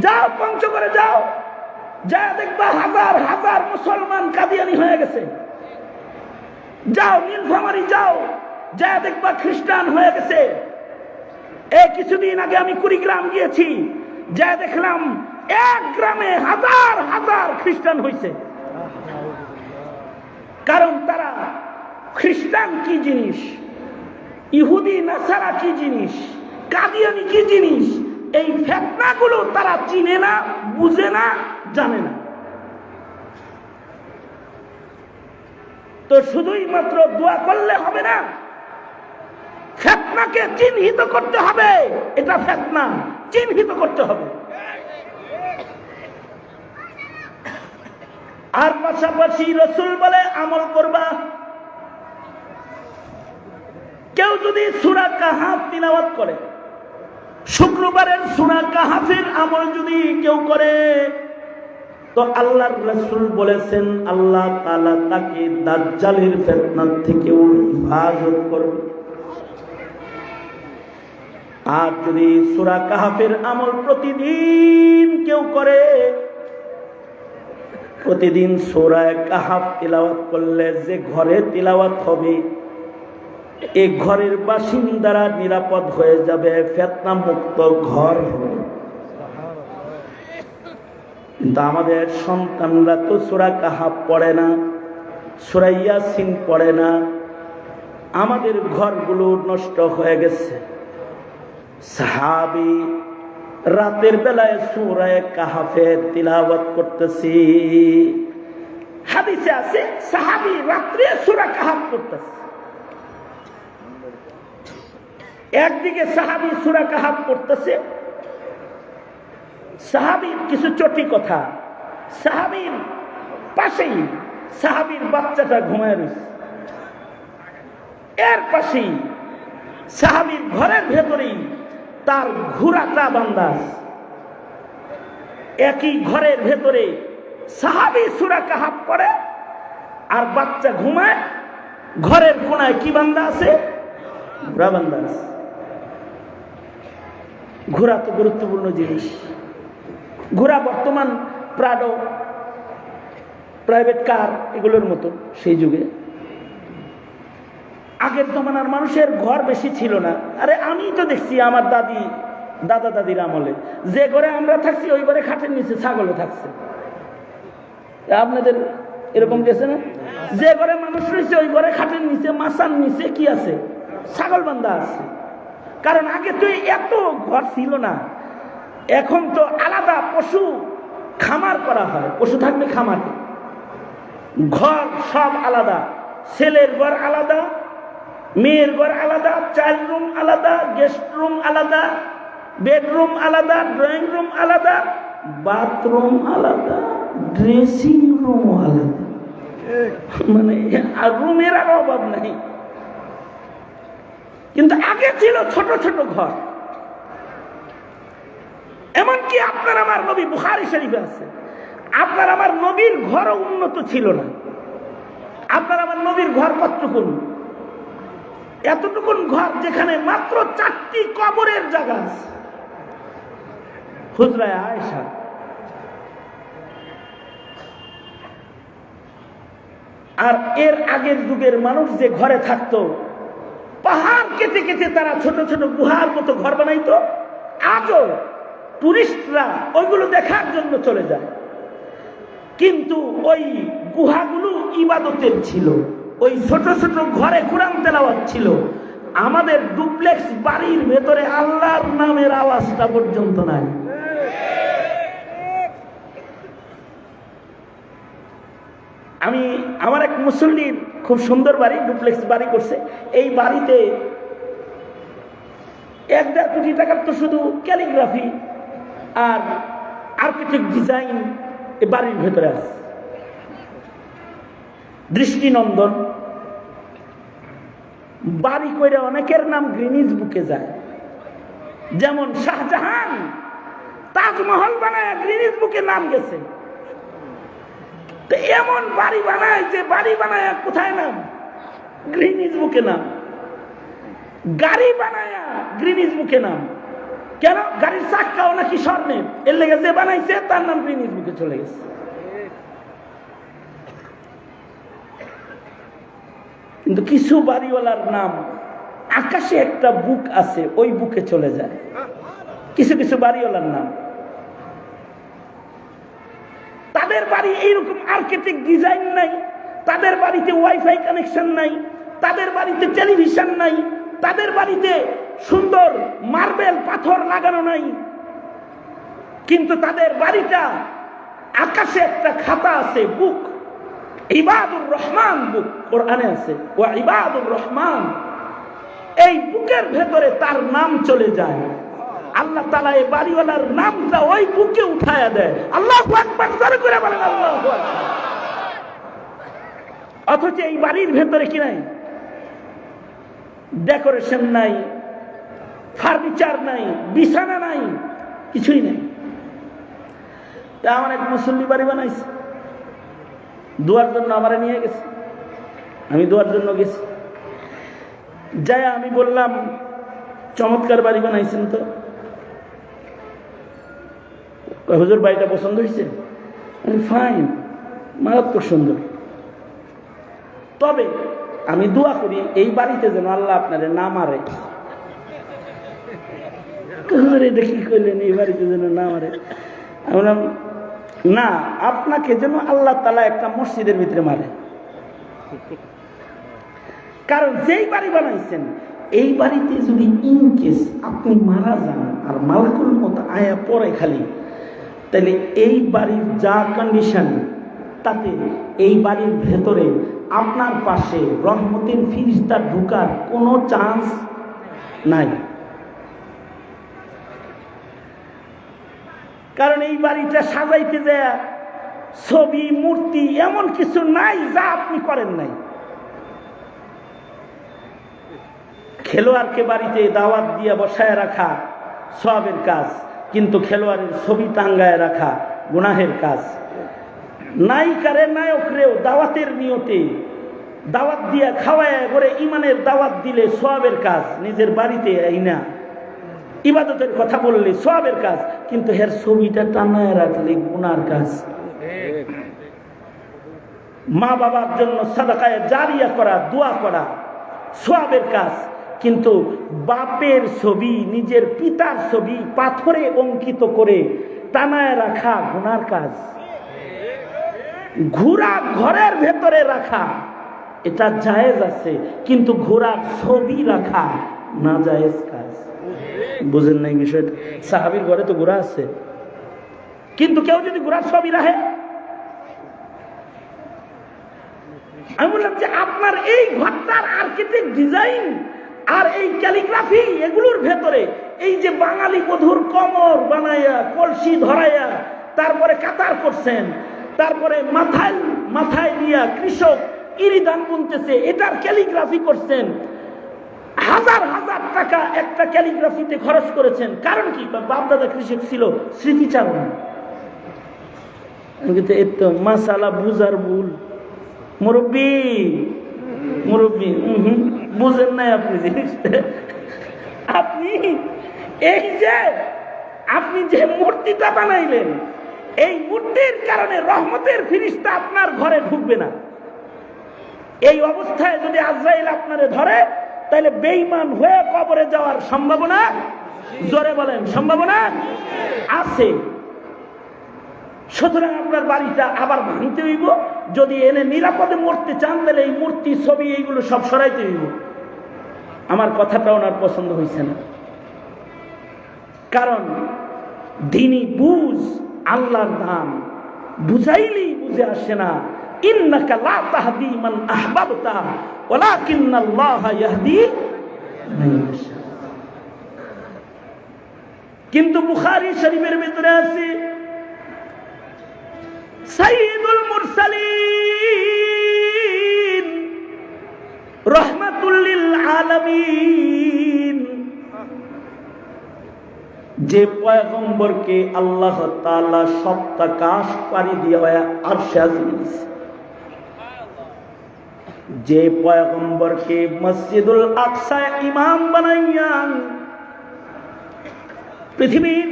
যাও পঞ্চগড়ে, যাও, যা দেখবা হাজার হাজার মুসলমান কাদিয়ানি হয়ে গেছে। যাও নীলফামারী, যাও, যা দেখবা খ্রিস্টান হয়ে গেছে। এই কিছুদিন আগে আমি কুড়িগ্রাম গিয়েছি, যা দেখলাম এক গ্রামে হাজার হাজার খ্রিস্টান হয়েছে। কারণ তারা খ্রিস্টান কি জিনিস, ইহুদি নাসারা কি জিনিস, কাদিয়ানি কি জিনিস, এই ফিতনাগুলো তারা চিনে না, বুঝে না, জানে না। তো শুধুই মাত্র দোয়া করলে হবে না, ফিতনাকে চিহ্নিত করতে হবে। এটা ফিতনা, চিহ্নিত করতে হবে। আর পাশাপাশি রাসূল বলে আমল করবা। কেউ যদি সূরা কাহাফ তিলাওয়াত করে, শুক্রবারের সূরা কাহাফের আমল যদি কেউ করে, তো আল্লাহর রাসূল বলেছেন আল্লাহ তাআলা তাকে দাজ্জালের ফিতনা থেকেও হেফাজত করবে। আর যদি সূরা কাহাফের আমল প্রতিদিন কেউ করে, প্রতিদিন সূরা কাহাফ তিলাওয়াত করলে যে ঘরে তিলাওয়াত হবে এই ঘরের বাসিন্দারা নিরাপদ হয়ে যাবে, ফিতনা মুক্ত ঘর হবে। কিন্তু আমাদের সন্তানরা তো সূরা কাহাফ পড়ে না, সূরা ইয়াসিন পড়ে না, আমাদের ঘরগুলো নষ্ট হয়ে গেছে। সাহাবী রাতের বেলায় সূরা কাহাফের তিলাওয়াত করতেছি, হাদিসে আছে সাহাবী রাত্রে সূরা কাহাফ করতেছে। একদিকে সাহাবী সূরা কাহাফ করতেছে, সাহাবীর কিছু চটি কথা, সাহাবীর পাশেই সাহাবীর বাচ্চাটা ঘুমায় রয়েছে, এর পাশেই সাহাবীর ঘরের ভেতরেই তার ঘোড়াটা বান্ধা। একই ঘরের ভেতরে সাহাবী সূরা কাহাফ পড়ে আর বাচ্চা ঘুমায়, ঘরের কোনায় কি বান্ধা আছে? ঘোড়া বান্ধা আছে। ঘোড়া তো গুরুত্বপূর্ণ জিনিস। ঘোড়া বর্তমান প্রাডো, প্রাইভেট কার এগুলোর মতো সেই যুগে। আগের জমানার মানুষের ঘর বেশি ছিল না। আরে আমি তো দেখছি আমার দাদা দাদির আমলে যে ঘরে আমরা থাকছি ওই ঘরে খাটের নিচে ছাগলও থাকছে। আপনাদের এরকম গেছে না? যে ঘরে মানুষ রয়েছে ওই ঘরে খাটের নিচে মাচার নিচে কি আছে? ছাগল বান্ধা আছে। কারণ আগে তো এত ঘর ছিল না। এখন তো আলাদা পশু খামার করা হয়, পশু থাকবে খামারে, ঘর সব আলাদা, ছেলের ঘর আলাদা, মেয়ের ঘর আলাদা, চাইল্ড রুম আলাদা, গেস্ট রুম আলাদা, বেডরুম আলাদা, ড্রয়িং রুম আলাদা, বাথরুম আলাদা, ড্রেসিং রুম আলাদা। মানে রুমের আর অভাব নাই। কিন্তু আগে ছিল ছোট ছোট ঘর। এমনকি আপনার আমার নবী বুখারী শরীফে আছে, আপনার আমার নবীর ঘরও উন্নত ছিল না। আপনার আমার নবীর ঘর কতটুকুন? এতটুকুন ঘর যেখানে মাত্র 4টি কবরের জায়গা আছে। হুজরায়ে আয়েশা, আর এর আগের যুগের মানুষ যে ঘরে থাকতো, পাহাড় কেটে কেটে তারা ছোট ছোট গুহার মতো ঘর বানাইতো। আজও টুরিস্টরা ওইগুলো দেখার জন্য চলে যায়, কিন্তু ওই গুহাগুলো ইবাদতের ছিল। ওই ছোট ছোট ঘরে কোরআন তেলাওয়াত ছিল। আমাদের ডুপ্লেক্স বাড়ির ভেতরে আল্লাহর নামের আওয়াজটা পর্যন্ত নাই। আমার এক মুসল্লির খুব সুন্দর বাড়ি, ডুপ্লেক্স বাড়ি করছে। এই বাড়িতে 1-1.5 কোটি টাকার তো শুধু ক্যালিগ্রাফি আর আর্কিটেক্ট ডিজাইন এই বাড়ির ভেতরে আছে। দৃষ্টিনন্দন বাড়ি কইরা অনেকের নাম গ্রিনিজ বুকে যায়। যেমন শাহজাহান তাজমহল বানায় গ্রিনিজ বুকে নাম গেছে। তো এমন বাড়ি বানায় যে বাড়ি বানায় কোথায় নাম? গ্রিনিজ বুকে নাম। গাড়ি বানায় গ্রিনিজ বুকে নাম। কেন? গাড়ির চাক্কাও নাকি স্বর্ণের, এর লেগে যে বানাইছে তার নাম গ্রিনিজ বুকে চলে গেছে। কিন্তু কিছু বাড়িওয়ালার নাম আকাশে একটা বুক আছে, ওই বুকে চলে যায়। কিছু কিছু বাড়িওয়ালার নাম, তাদের বাড়ি এইরকম আর্কিটেক্ট ডিজাইন নাই, তাদের বাড়িতে ওয়াইফাই কানেকশন নাই, তাদের বাড়িতে টেলিভিশন নাই, তাদের বাড়িতে সুন্দর মার্বেল পাথর লাগানো নাই, কিন্তু তাদের বাড়িটা আকাশে একটা খাতা আছে, বুক, ইবাদুর রহমান বুক, কোরআনে আছে ওয়া ইবাদুর রহমান। এই বুকের ভেতরে তার নাম চলে যায়। আল্লাহ তাআলা এই বাড়িওয়ালার নামটা ওই বুকে উঠায়া দেয়। আল্লাহু আকবার, জোরে করে বলেন আল্লাহু আকবার। অথচ এই বাড়ির ভেতরে কি নাই? ডেকোরেশন নাই, ফার্নিচার নাই, বিছানা নাই, কিছুই নাই। তা আমার এক মুসল্লি বাড়ি বানাইছে, দোয়ার জন্য আমারে নিয়ে গেছে। আমি দোয়ার জন্য গেছি, যাই আমি বললাম চমৎকার বাড়ি বানাইছেন তো। হুজুর বাড়িটা পছন্দ হয়েছে? ফাইন, মারাত্মক সুন্দর। তবে আমি দোয়া করি এই বাড়িতে যেন আল্লাহ আপনারে না মারে। এটা কি করলেন, এই বাড়িতে যেন না মারে? আমরা না, আপনাকে যেন আল্লাহ তাআলা একটা মসজিদের ভিতরে মারে। কারণ যেই বাড়ি বানাইছেন এই বাড়িতে যদি ইনকেস আপনি মারা যান আর মালাকুল মউত আয়া পড়ে খালি, তাহলে এই বাড়ির যা কন্ডিশন, তাতে এই বাড়ির ভেতরে আপনার পাশে রহমতের ফিরিস্তা ঢুকার কোনো চান্স নাই। কারণ এই বাড়িটা সাজাইতে যায় ছবি মূর্তি এমন কিছু নাই যা আপনি করেন নাই। খেলোয়াড়কে বাড়িতে দাওয়াত দিয়ে বসায় রাখা সওয়াবের কাজ, কিন্তু খেলোয়াড়ের ছবি টাঙ্গায় রাখা গুনাহের কাজ। নায়িকারে নায়করেও দাওয়াতের নিয়তে দাওয়াত দিয়ে খাওয়ায় করে ইমানের দাওয়াত দিলে সওয়াবের কাজ, নিজের বাড়িতে আইনা ইবাদতের কথা বললে সওয়াবের কাজ, কিন্তু এর ছবিটা টানায় রাখলে গুনার কাজ। মা বাবার জন্য সাদাকায়ে জারিয়া করা, দোয়া করা সওয়াবের কাজ, কিন্তু বাপের ছবি, নিজের পিতার ছবি পাথরে অঙ্কিত করে টানায় রাখা গুনার কাজ। ঘোড়া ঘরের ভেতরে রাখা এটা জায়েজ আছে, কিন্তু ঘোড়ার ছবি রাখা না জায়েজ কাজ। বুঝেন নাই বিষয়টা? সাহাবীর ঘরে তো ঘোড়া আছে, কিন্তু কেউ যদি ঘোড়ার ছবি রাখে, আমি বললাম যে আপনার এই ঘরটার আর্কিটেক্ট ডিজাইন আর এই ক্যালিগ্রাফি এগুলোর ভেতরে এই যে বাঙালি বধুর কমর বানাইয়া কলসি ধরাইয়া তারপরে কাতার করছেন, তারপরে মাথায় দিয়া কৃষক ইরিদান বুনতেছে, এটার ক্যালিগ্রাফি করছেন, হাজার হাজার টাকা একটা ক্যালিগ্রাফিতে খরচ করেছেন। কারণ কি? বাপদাদা কৃষক ছিল, স্মৃতিচারণ। কিন্তু এর তো মাসালা বুঝার ভুল। মুরব্বী বুঝেন নাই আপনি জিনিসটা। আপনি এই যে আপনি যে মূর্তিটা বানাইলেন, এই মূর্তির কারণে রহমতের ফিরিস্তা আপনার ঘরে ঢুকবে না। এই অবস্থায় যদি আজরাইল আপনারে ধরে, তাহলে বেঈমান হয়ে কবরে যাওয়ার সম্ভাবনা, জোরে বলেন, সম্ভাবনা আছে। সুতরাং আপনার বাড়িটা আবার ভাঙতে হইব। যদি এনে নিরাপদে মরতে চান, তাহলে এই মূর্তি ছবি এইগুলো সব সরাইতে হইব। আমার কথাটা ওনার পছন্দ হয়েছে না, কারণ দিনই বুঝ, আল্লাহর নাম বুঝাইলেই বুঝে আসে না। ইন্নাকা লা তাহদি মান আহবাবতা ওয়ালাকিন্নাল্লাহা ইয়াহদি মান ইয়াশা। কিন্তু বুখারী শরীফের ভিতরে আছে সাইয়্যিদুল মুরসালিন রাহমাতুল লিল আলামিন, যে পয়গম্বরকে আল্লাহ তাআলা সপ্তাকাশ পাড়ি দিয়ে আরশে আজিম দিয়েছে, যে পয়গম্বরকে মসজিদুল আকসা ইমাম বানাইয়া পৃথিবীর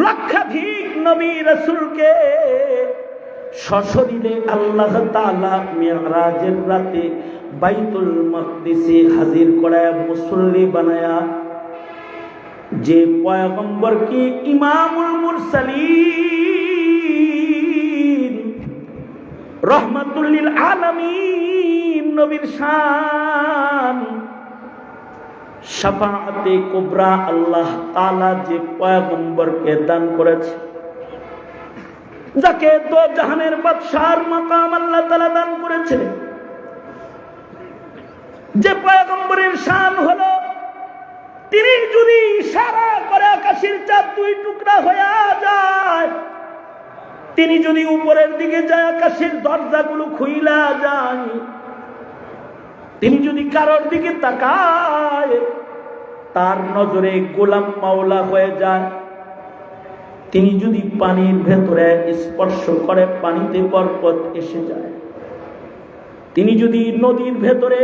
লক্ষাধিক নবী রাসূলকে সশরীরে আল্লাহ তাআলা মিরাজের রাতে বাইতুল মাকদিসে হাজির করায় মুসল্লি বানায়া, যে পয়গম্বরকে ইমামুল মুরসালিন রাহমাতুল লিল আলামিন নবীর শান, শাফাআতে কুবরা আল্লাহ তাআলা যে পয়গম্বরকে দান করেছে, যাকে দো জাহানের বাদশার মাকাম আল্লাহ তাআলা দান করেছে, যে পয়গম্বরের শান হলো তিনি যদি ইশারা করে আকাশের চাঁদ দুই টুকরা হয়ে যায়, তিনি যদি উপরের দিকে যায় আকাশের দরজাগুলো খুইলা যায়, তিনি যদি কারোর দিকে তাকায় তার নজরে গোলাম মাওলা হয়ে যায়, তিনি যদি পানির ভেতরে স্পর্শ করে পানিতে বরকত এসে যায়, তিনি যদি নদীর ভেতরে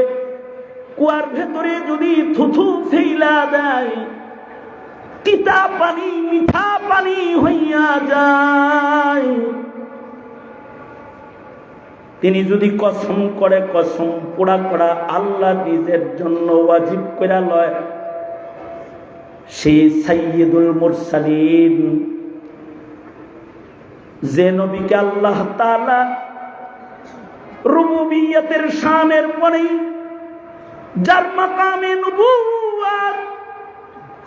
কুয়ার ভেতরে যদি থুথু ফেলা দেয় তিতা পানি মিঠা পানি হইয়া যায়। তিনি যদি কসম করে, কসম পোড়া করা আল্লাহ নিজের জন্য ওয়াজিব করে লয়, সেই সাইয়্যিদুল মুরসালিন, যে নবীকে আল্লাহ তাআলা রুবুবিয়্যতের শানের পরেই, যার মাকামে নবুওয়াত,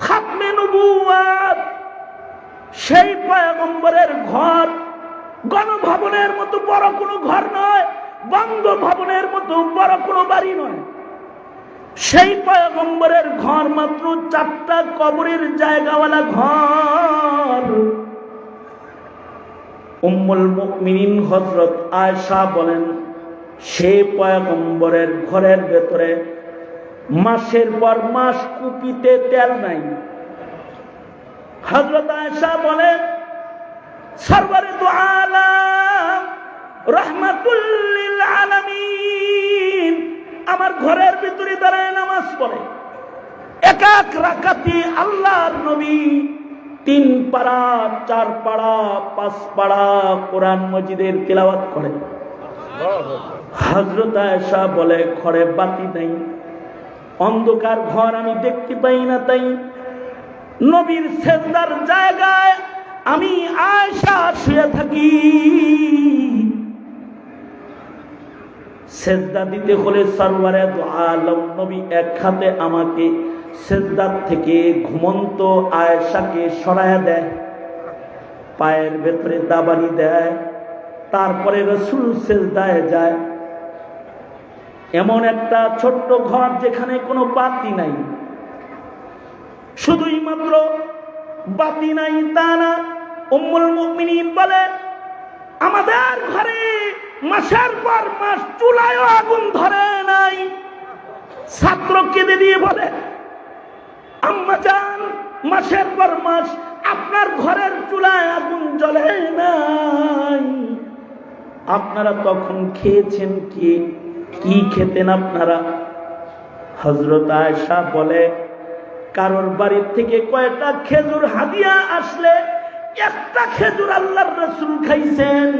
খাতমে নবুওয়াত, সেই পয়গম্বরের ঘর গণভবনের মতো বড় কোনো ঘর নয়, বঙ্গভবনের মতো বড় কোনো বাড়ি নয়। সেই পয়গম্বরের ঘর মাত্র 4টা কবরের জায়গাওয়ালা ঘর। উম্মুল মুমিনিন হযরত আয়েশা বলেন, সেই পয়গম্বরের ঘরের ভেতরে মাসের পর মাস কুপিতে তেল নাই। হযরত আয়েশা বলেন, সরওয়ারে দু আলাম রাহমাতুল লিল আলামিন আমার ঘরের ভিতরে দাঁড়ায় নামাজ পড়ে। এক এক রাকাতে আল্লাহর নবী 3 পারা 4 পারা 5 পারা কোরআন মজিদের তিলাওয়াত করেন। হযরত আয়েশা বলে, ঘরে বাতি নাই, অন্ধকার ঘর, আমি দেখতে পাই না, তাই নবীর সেজদার জায়গায় আমি আয়েশা শুয়ে থাকি। সেজদা দিতে হলে সরওয়ারে দু আলম নবী এক হাতে আমাকে সেজদার থেকে ঘুমন্ত আয়েশাকে সরায়া দেয়, পায়ের ভেতরে দাবানি দেয়, তারপরে রাসূল সেজদায় যায়। এমন একটা ছোট্ট ঘর যেখানে কোনো বাতি নাই, শুধুই মাত্র বাতি নাই তা না, উম্মুল মুমিনিন বলে, আমাদের ঘরে মাসের পর মাস চুলায় আগুন ধরে নাই। ছাত্র কেঁদে দিয়ে বলে, আম্মা জান, মাসের পর মাস আপনার ঘরের চুলায় আগুন জ্বলে নাই, আপনারা তখন খেয়েছেন কি? কি খেতেন আপনারা? হযরত আয়েশা বলে, কারোর বাড়ির থেকে কয়টা খেজুর হাদিয়া আসলে একটা খেজুর আল্লাহর রাসূল খাইছেন,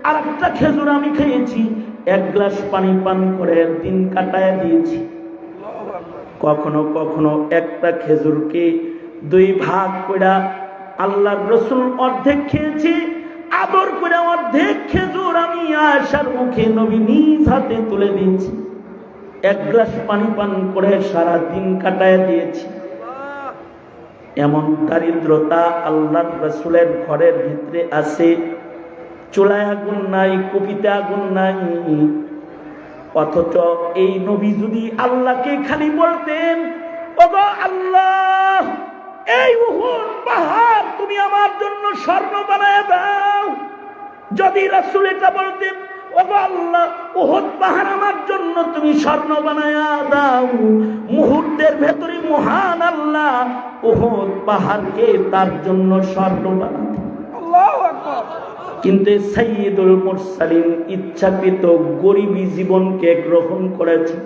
আর একটা খেজুর আমি খেয়েছি, 1 গ্লাস পানি পান করে দিন কাটায় দিয়েছি। কখনো কখনো একটা খেজুরকে 2 ভাগ করে আল্লাহর রাসূল অর্ধেক খেয়েছি, আদর করে অর্ধেক খেজুর আমি আয়েশার মুখে নবী নিজ হাতে তুলে দিয়েছি, 1 গ্লাস পানি পান করে সারা দিন কাটায় দিয়েছি। এমন দারিদ্রতা আল্লাহর রাসূলের ঘরের ভিতরে আছে, চুলায় আগুন নাই, কুপিতে আগুন নাই। অথচ এই নবী যদি আল্লাহকে খালি বলতেন, ওগো আল্লাহ, এই উহুদ পাহাড় তুমি আমার জন্য স্বর্ণ বানায় দাও, যদি রাসূল এটা বলতেন, ওগো আল্লাহ, উহুদ পাহাড় আমার জন্য তুমি স্বর্ণ বানায় দাও, মুহূর্তের ভেতরে মহান আল্লাহ উহুদ পাহাড়কে তার জন্য স্বর্ণ বানাতেন। আল্লাহু আকবার। কিন্তু সাইয়্যিদুল মুরসালিন ইচ্ছাকৃত গরিবী জীবনকে গ্রহণ করেছেন,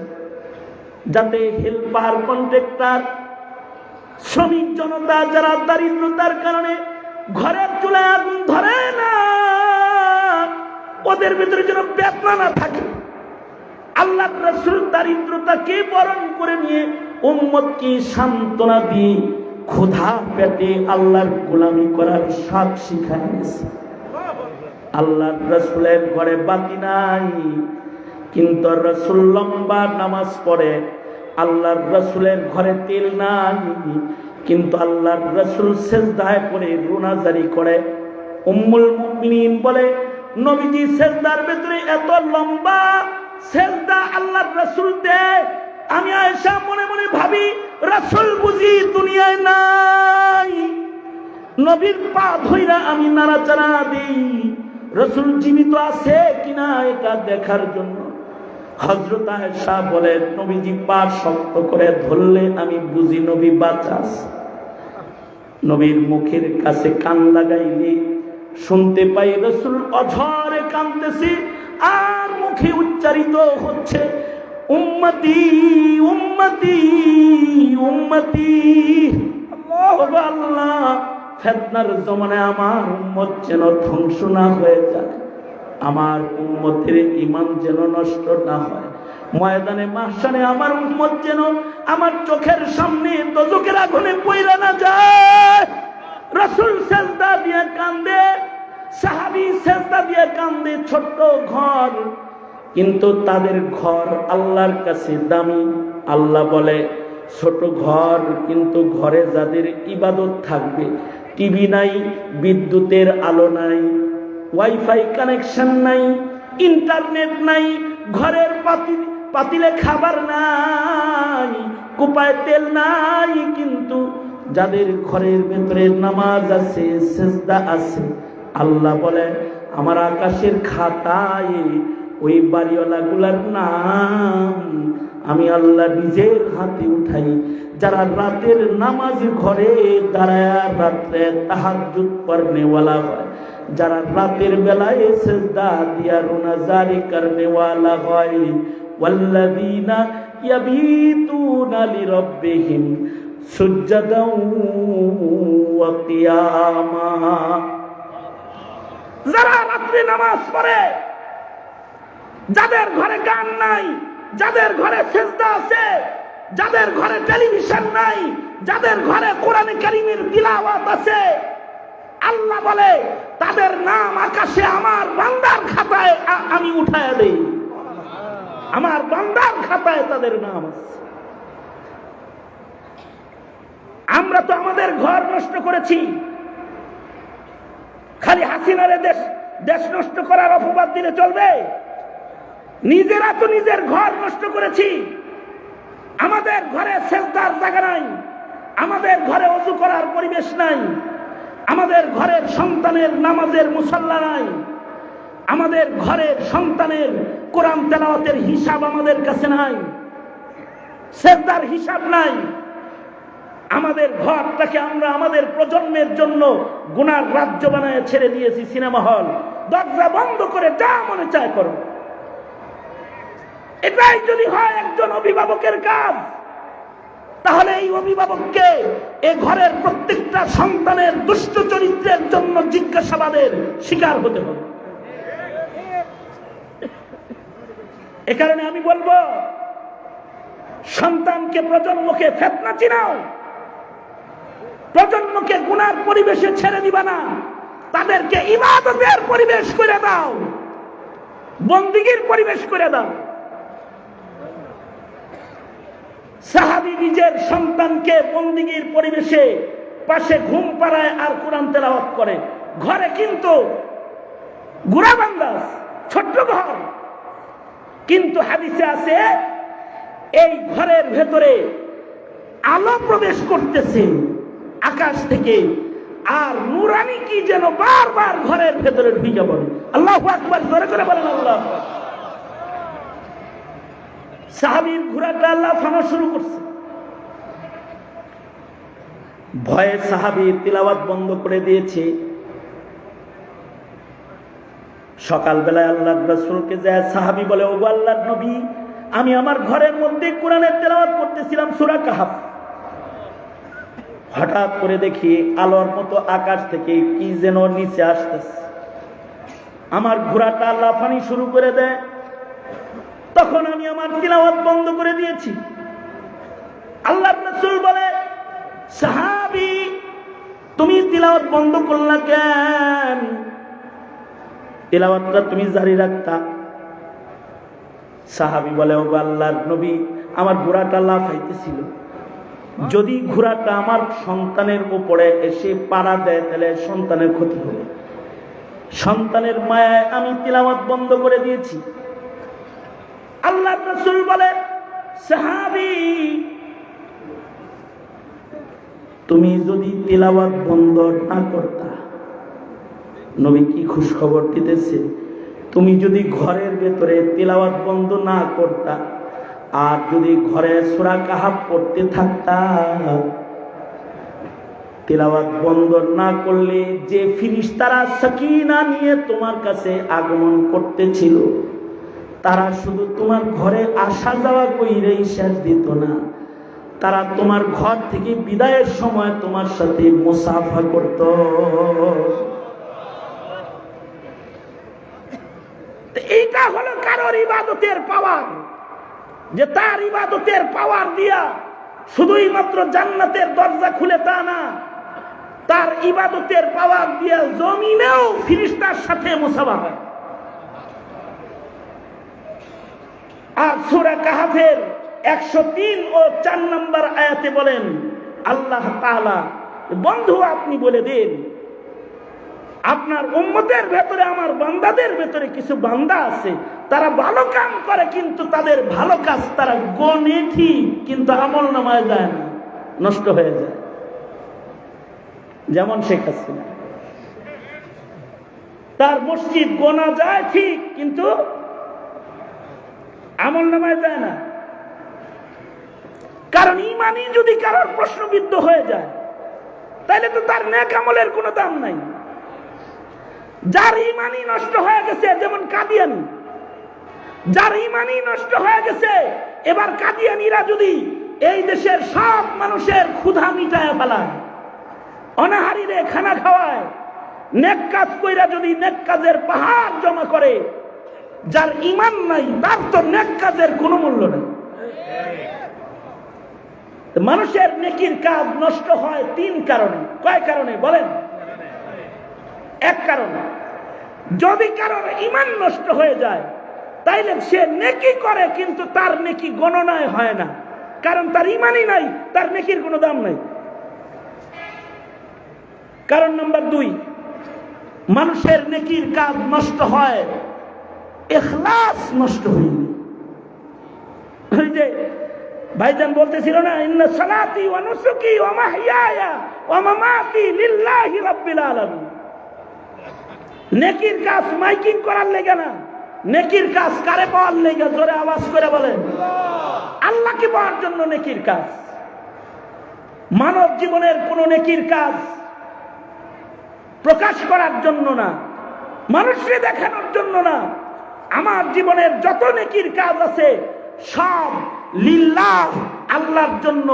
যাতে হেল্পার, কন্ট্রাক্টর, শ্রমিক জনতা যারা দারিদ্রতার কারণে ঘরের চুলায় আগুন ধরে না, ওদের ভিতরে যেন বেদনা না থাকে। আল্লাহর রাসূল দারিদ্রতাকে বরণ করে নিয়ে উম্মতকে সান্ত্বনা দিয়ে ক্ষুধা পেটে আল্লাহর গোলামি করার স্বাদ শিখায় গেছে। আল্লাহর রাসূলের ঘরে বাতি নাই, কিন্তু রাসূল লম্বা নামাজ পড়ে। আল্লাহর রাসূলের ঘরে তেল নাই, কিন্তু আল্লাহর রাসূল সিজদায় পড়ে রুনাজারি করে। উম্মুল মুমিনিন বলে, নবীজি সিজদার ভিতরে এত লম্বা সিজদা আল্লাহর রাসূল দেয়, আমি আয়েশা মনে মনে ভাবি, রাসূল বুঝি দুনিয়ায় নাই। নবীর পা ধইরা আমি নাড়াচাড়া দেই, রাসূল জীবিত আছে কিনা এটা দেখার জন্য। হযরত আয়েশা বলে, নবীজি পা শক্ত করে ধরলে আমি বুঝি নবী বাঁচা আছে। নবীর মুখের কাছে কান লাগাইলে শুনতে পাই রাসূল অঝরে কাঁদতেছে, আর মুখে উচ্চারিত হচ্ছে, উম্মতি উম্মতি উম্মতি। আল্লাহ, ফিতনার জমানায় আমার উম্মত যেন ধ্বংস না হয়ে যায়, আমার উম্মতের ঈমান যেন নষ্ট না হয়, ময়দানে মাহশারে আমার উম্মত যেন আমার চোখের সামনে দোজখের আগুনে পইরা না যায়। রাসূল সিজদা দিয়ে কান্দে, সাহাবী সিজদা দিয়ে কান্দে। ছোট্ট ঘর, কিন্তু তাদের ঘর আল্লাহর কাছে দামি। আল্লাহ বলে ছোট ঘর, কিন্তু ঘরে যাদের ইবাদত থাকবে, টিভি নাই, বিদ্যুতের আলো নাই, ওয়াইফাই কানেকশন নাই, ইন্টারনেট নাই, ঘরের পাতিলে খাবার নাই, কুপায় তেল নাই, কিন্তু যাদের ঘরের ভেতরে নামাজ আছে, সিজদা আছে, আল্লাহ বলে আমার আকাশের খাতায় ওই বাড়িওয়ালা গুলার নাম আমি আল্লাহ নিজের হাতে উঠাই। যারা রাতের নামাজ ঘরে দাঁড়ায় রাত্রে তাহাজ্জুদ পড়নেওয়ালা হয়, যারা রাতের বেলায় সিজদা দিয়া রুনাজারি করনেওয়ালা হয়, ওয়াল্লাযীনা ইয়াবিতুনা লিরাব্বিহিম সুজদাও ওয়া কিয়ামা। যারা রাত্রে নামাজ পড়ে, যাদের ঘরে গান নাই, যাদের ঘরে সিজদা আছে, যাদের ঘরে টেলিভিশন নাই, যাদের ঘরে কোরআনে কারীমের তিলাওয়াত আছে, আল্লাহ বলে তাদের নাম আকাশে আমার বান্দার খাতায় আমি উঠায় দেই। আমার বান্দার খাতায় তাদের নাম আছে। আমরা তো আমাদের ঘর নষ্ট করেছি। খালি হাসিনারে দেশ নষ্ট করার অপবাদ দিলে চলবে? নিজেরা তো নিজের ঘর নষ্ট করেছি। আমাদের ঘরে সিজদার জায়গা নাই, আমাদের ঘরে ওযু করার পরিবেশ নাই, আমাদের ঘরের সন্তানের নামাজের মুসাল্লা নাই, আমাদের ঘরের সন্তানের কোরআন তেলাওয়াতের হিসাব আমাদের কাছে নাই, সিজদার হিসাব নাই। আমাদের ঘরটাকে আমরা আমাদের প্রজন্মের জন্য গুনার রাজ্য বানায় ছেড়ে দিয়েছি সিনেমা হল। দরজা বন্ধ করে যা মনে চায় করো। এটাই যদি হয় একজন অভিভাবকের কাজ, তাহলে এই অভিভাবককে এই ঘরের প্রত্যেকটা সন্তানের দুষ্ট চরিত্রের জন্য জিজ্ঞাসাবাদের শিকার হতে হবে। এ কারণে আমি বলবো, সন্তানকে, প্রজন্মকে ফিতনা চিনাও, প্রজন্মকে গুনার পরিবেশে ছেড়ে দিবা না, তাদেরকে ইবাদতের পরিবেশ করে দাও, বন্দিগির পরিবেশ করে দাও। সাহাবী নিজের সন্তানকে বন্দিগির পরিবেশে পাশে ঘুম পাড়ায় আর কোরআন তেলাওয়াত করে। ঘরে কিন্তু গুড়াবান্দাস, ছোট্ট ঘর, কিন্তু হাদিসে আছে এই ঘরের ভেতরে আলো প্রবেশ করতেছে আকাশ থেকে, আর নূরানি কি যেন বারবার ঘরের ভেতরে ঢুকে পড়ে। আল্লাহু আকবার, জোরে করে বলেন আল্লাহ। সাহাবীর ঘোড়াটা আল্লাহ ফানা শুরু করছে। ভয়ে সাহাবী তিলাওয়াত বন্ধ করে দিয়েছে। সকালবেলায় আল্লাহর রাসূলকে যায় সাহাবী বলে, ওগো আল্লাহর নবী, আমি আমার ঘরের মধ্যে কোরআনের তেলাওয়াত করতেছিলাম, সূরা কাহাফ। হঠাৎ করে দেখি আলোর মতো আকাশ থেকে কি যেন নিচে আসতেছে। আমার ঘোড়াটা লাফানি শুরু করে দেয়। তখন আমি আমার তিলাওয়াত বন্ধ করে দিয়েছি। আল্লাহর রাসূল বলে, সাহাবী, তুমি তিলাওয়াত বন্ধ করলা কেন? তিলাওয়াতটা তুমি জারি রাখতা। সাহাবী বলে, ওগো আল্লাহর নবী, আমার ঘোড়াটা লাফাইতেছিল। যদি ঘোড়াটা আমার সন্তানের উপরে এসে পাড়া দেয়, তাহলে সন্তানের ক্ষতি হবে। সন্তানের মায়ায় আমি তিলাওয়াত বন্ধ করে দিয়েছি। আল্লাহর রাসূল বলে, সাহাবী, তুমি যদি তিলাওয়াত বন্ধ না করতা, নবী কি খুশখবর দিতেছে, তুমি যদি ঘরের ভেতরে তিলাওয়াত বন্ধ না করতা, আর যদি ঘরে সূরা কাহাফ পড়তে থাকতা, তিলাওয়াত বন্ধ না করলে যে ফেরেশতারা সাকিনা নিয়ে তোমার কাছে আগমন করতেছিল, তারা শুধু তোমার ঘরে আসা যাওয়া কইরেই শেষ দিত না, তারা তোমার ঘর থেকে বিদায়ের সময় তোমার সাথে মুসাফা করত। এইটা হলো কারোর ইবাদতের পাওয়ার, যে তার ইবাদতের পাওয়ার দিয়া শুধুই মাত্র জান্নাতের দরজা খুলে তা না, তার ইবাদতের পাওয়ার দিয়া জমিনেও ফেরেশতার সাথে মুসাফা হয়। আর সূরা কাহফের 103 ও 4 নম্বর আয়াতে বলেন আল্লাহ তাআলা, বন্ধু আপনি বলে দিন আপনার উম্মতের ভেতরে, আমার বান্দাদের ভেতরে কিছু বান্দা আছে, তারা ভালো কাম করে কিন্তু তাদের ভালো কাজ তারা গনে ঠিক, কিন্তু আমল নামায় যায় না, নষ্ট হয়ে যায়। যেমন শেখ হাসিনা, তার মসজিদ গোনা যায় ঠিক কিন্তু আমল নামায় যায় না। কারণ ইমানই যদি কারোর প্রশ্নবিদ্ধ হয়ে যায় তাহলে তো তার নেক আমলের কোনো দাম নাই। যার ইমানই নষ্ট হয়ে গেছে, যেমন কাদিয়ানি, যার ইমানই নষ্ট হয়ে গেছে, এবার কাদিয়ানিরা যদি এই দেশের সব মানুষের ক্ষুধা মিটায় ফেলায়, অনাহারীরে খানা খাওয়ায়, নেক কাজ কইরা যদি নেক কাজের পাহাড় জমা করে, যার ইমান নাই তার তো নেক কাজের কোনো মূল্য নেই। মানুষের নেকির কাজ নষ্ট হয় 3 কারণে। কয় কারণে বলেন? এক কারণ, যদি কারোর ইমান নষ্ট হয়ে যায় তাইলে সে নেকি করে কিন্তু তার নেকি গণনায় হয় না, কারণ তার ইমানই নাই, তার নেকির কোনো দাম নাই। কারণ নাম্বার 2, মানুষের নেকির কাজ নষ্ট হয়, ইখলাস নষ্ট হয়নি। ওই যে ভাইজান বলতেছিল না, ইন্না সালাতি ওয়া নুসুকি ওয়া মাহইয়ায়া ওয়া মামাতি লিল্লাহি রাব্বিল আলামিন। নেকির কাজ মাইকিং করার লেগে না, নেকির কাজ কারে পাওয়ার লেগে? জোরে আওয়াজ করে বলেন, আল্লাহকে পাওয়ার জন্য নেকির কাজ। মানব জীবনের কোন নেকির কাজ প্রকাশ করার জন্য না, মানুষকে দেখানোর জন্য না। আমার জীবনের যত নেকির কাজ আছে সব লিল্লাহ, আল্লাহর জন্য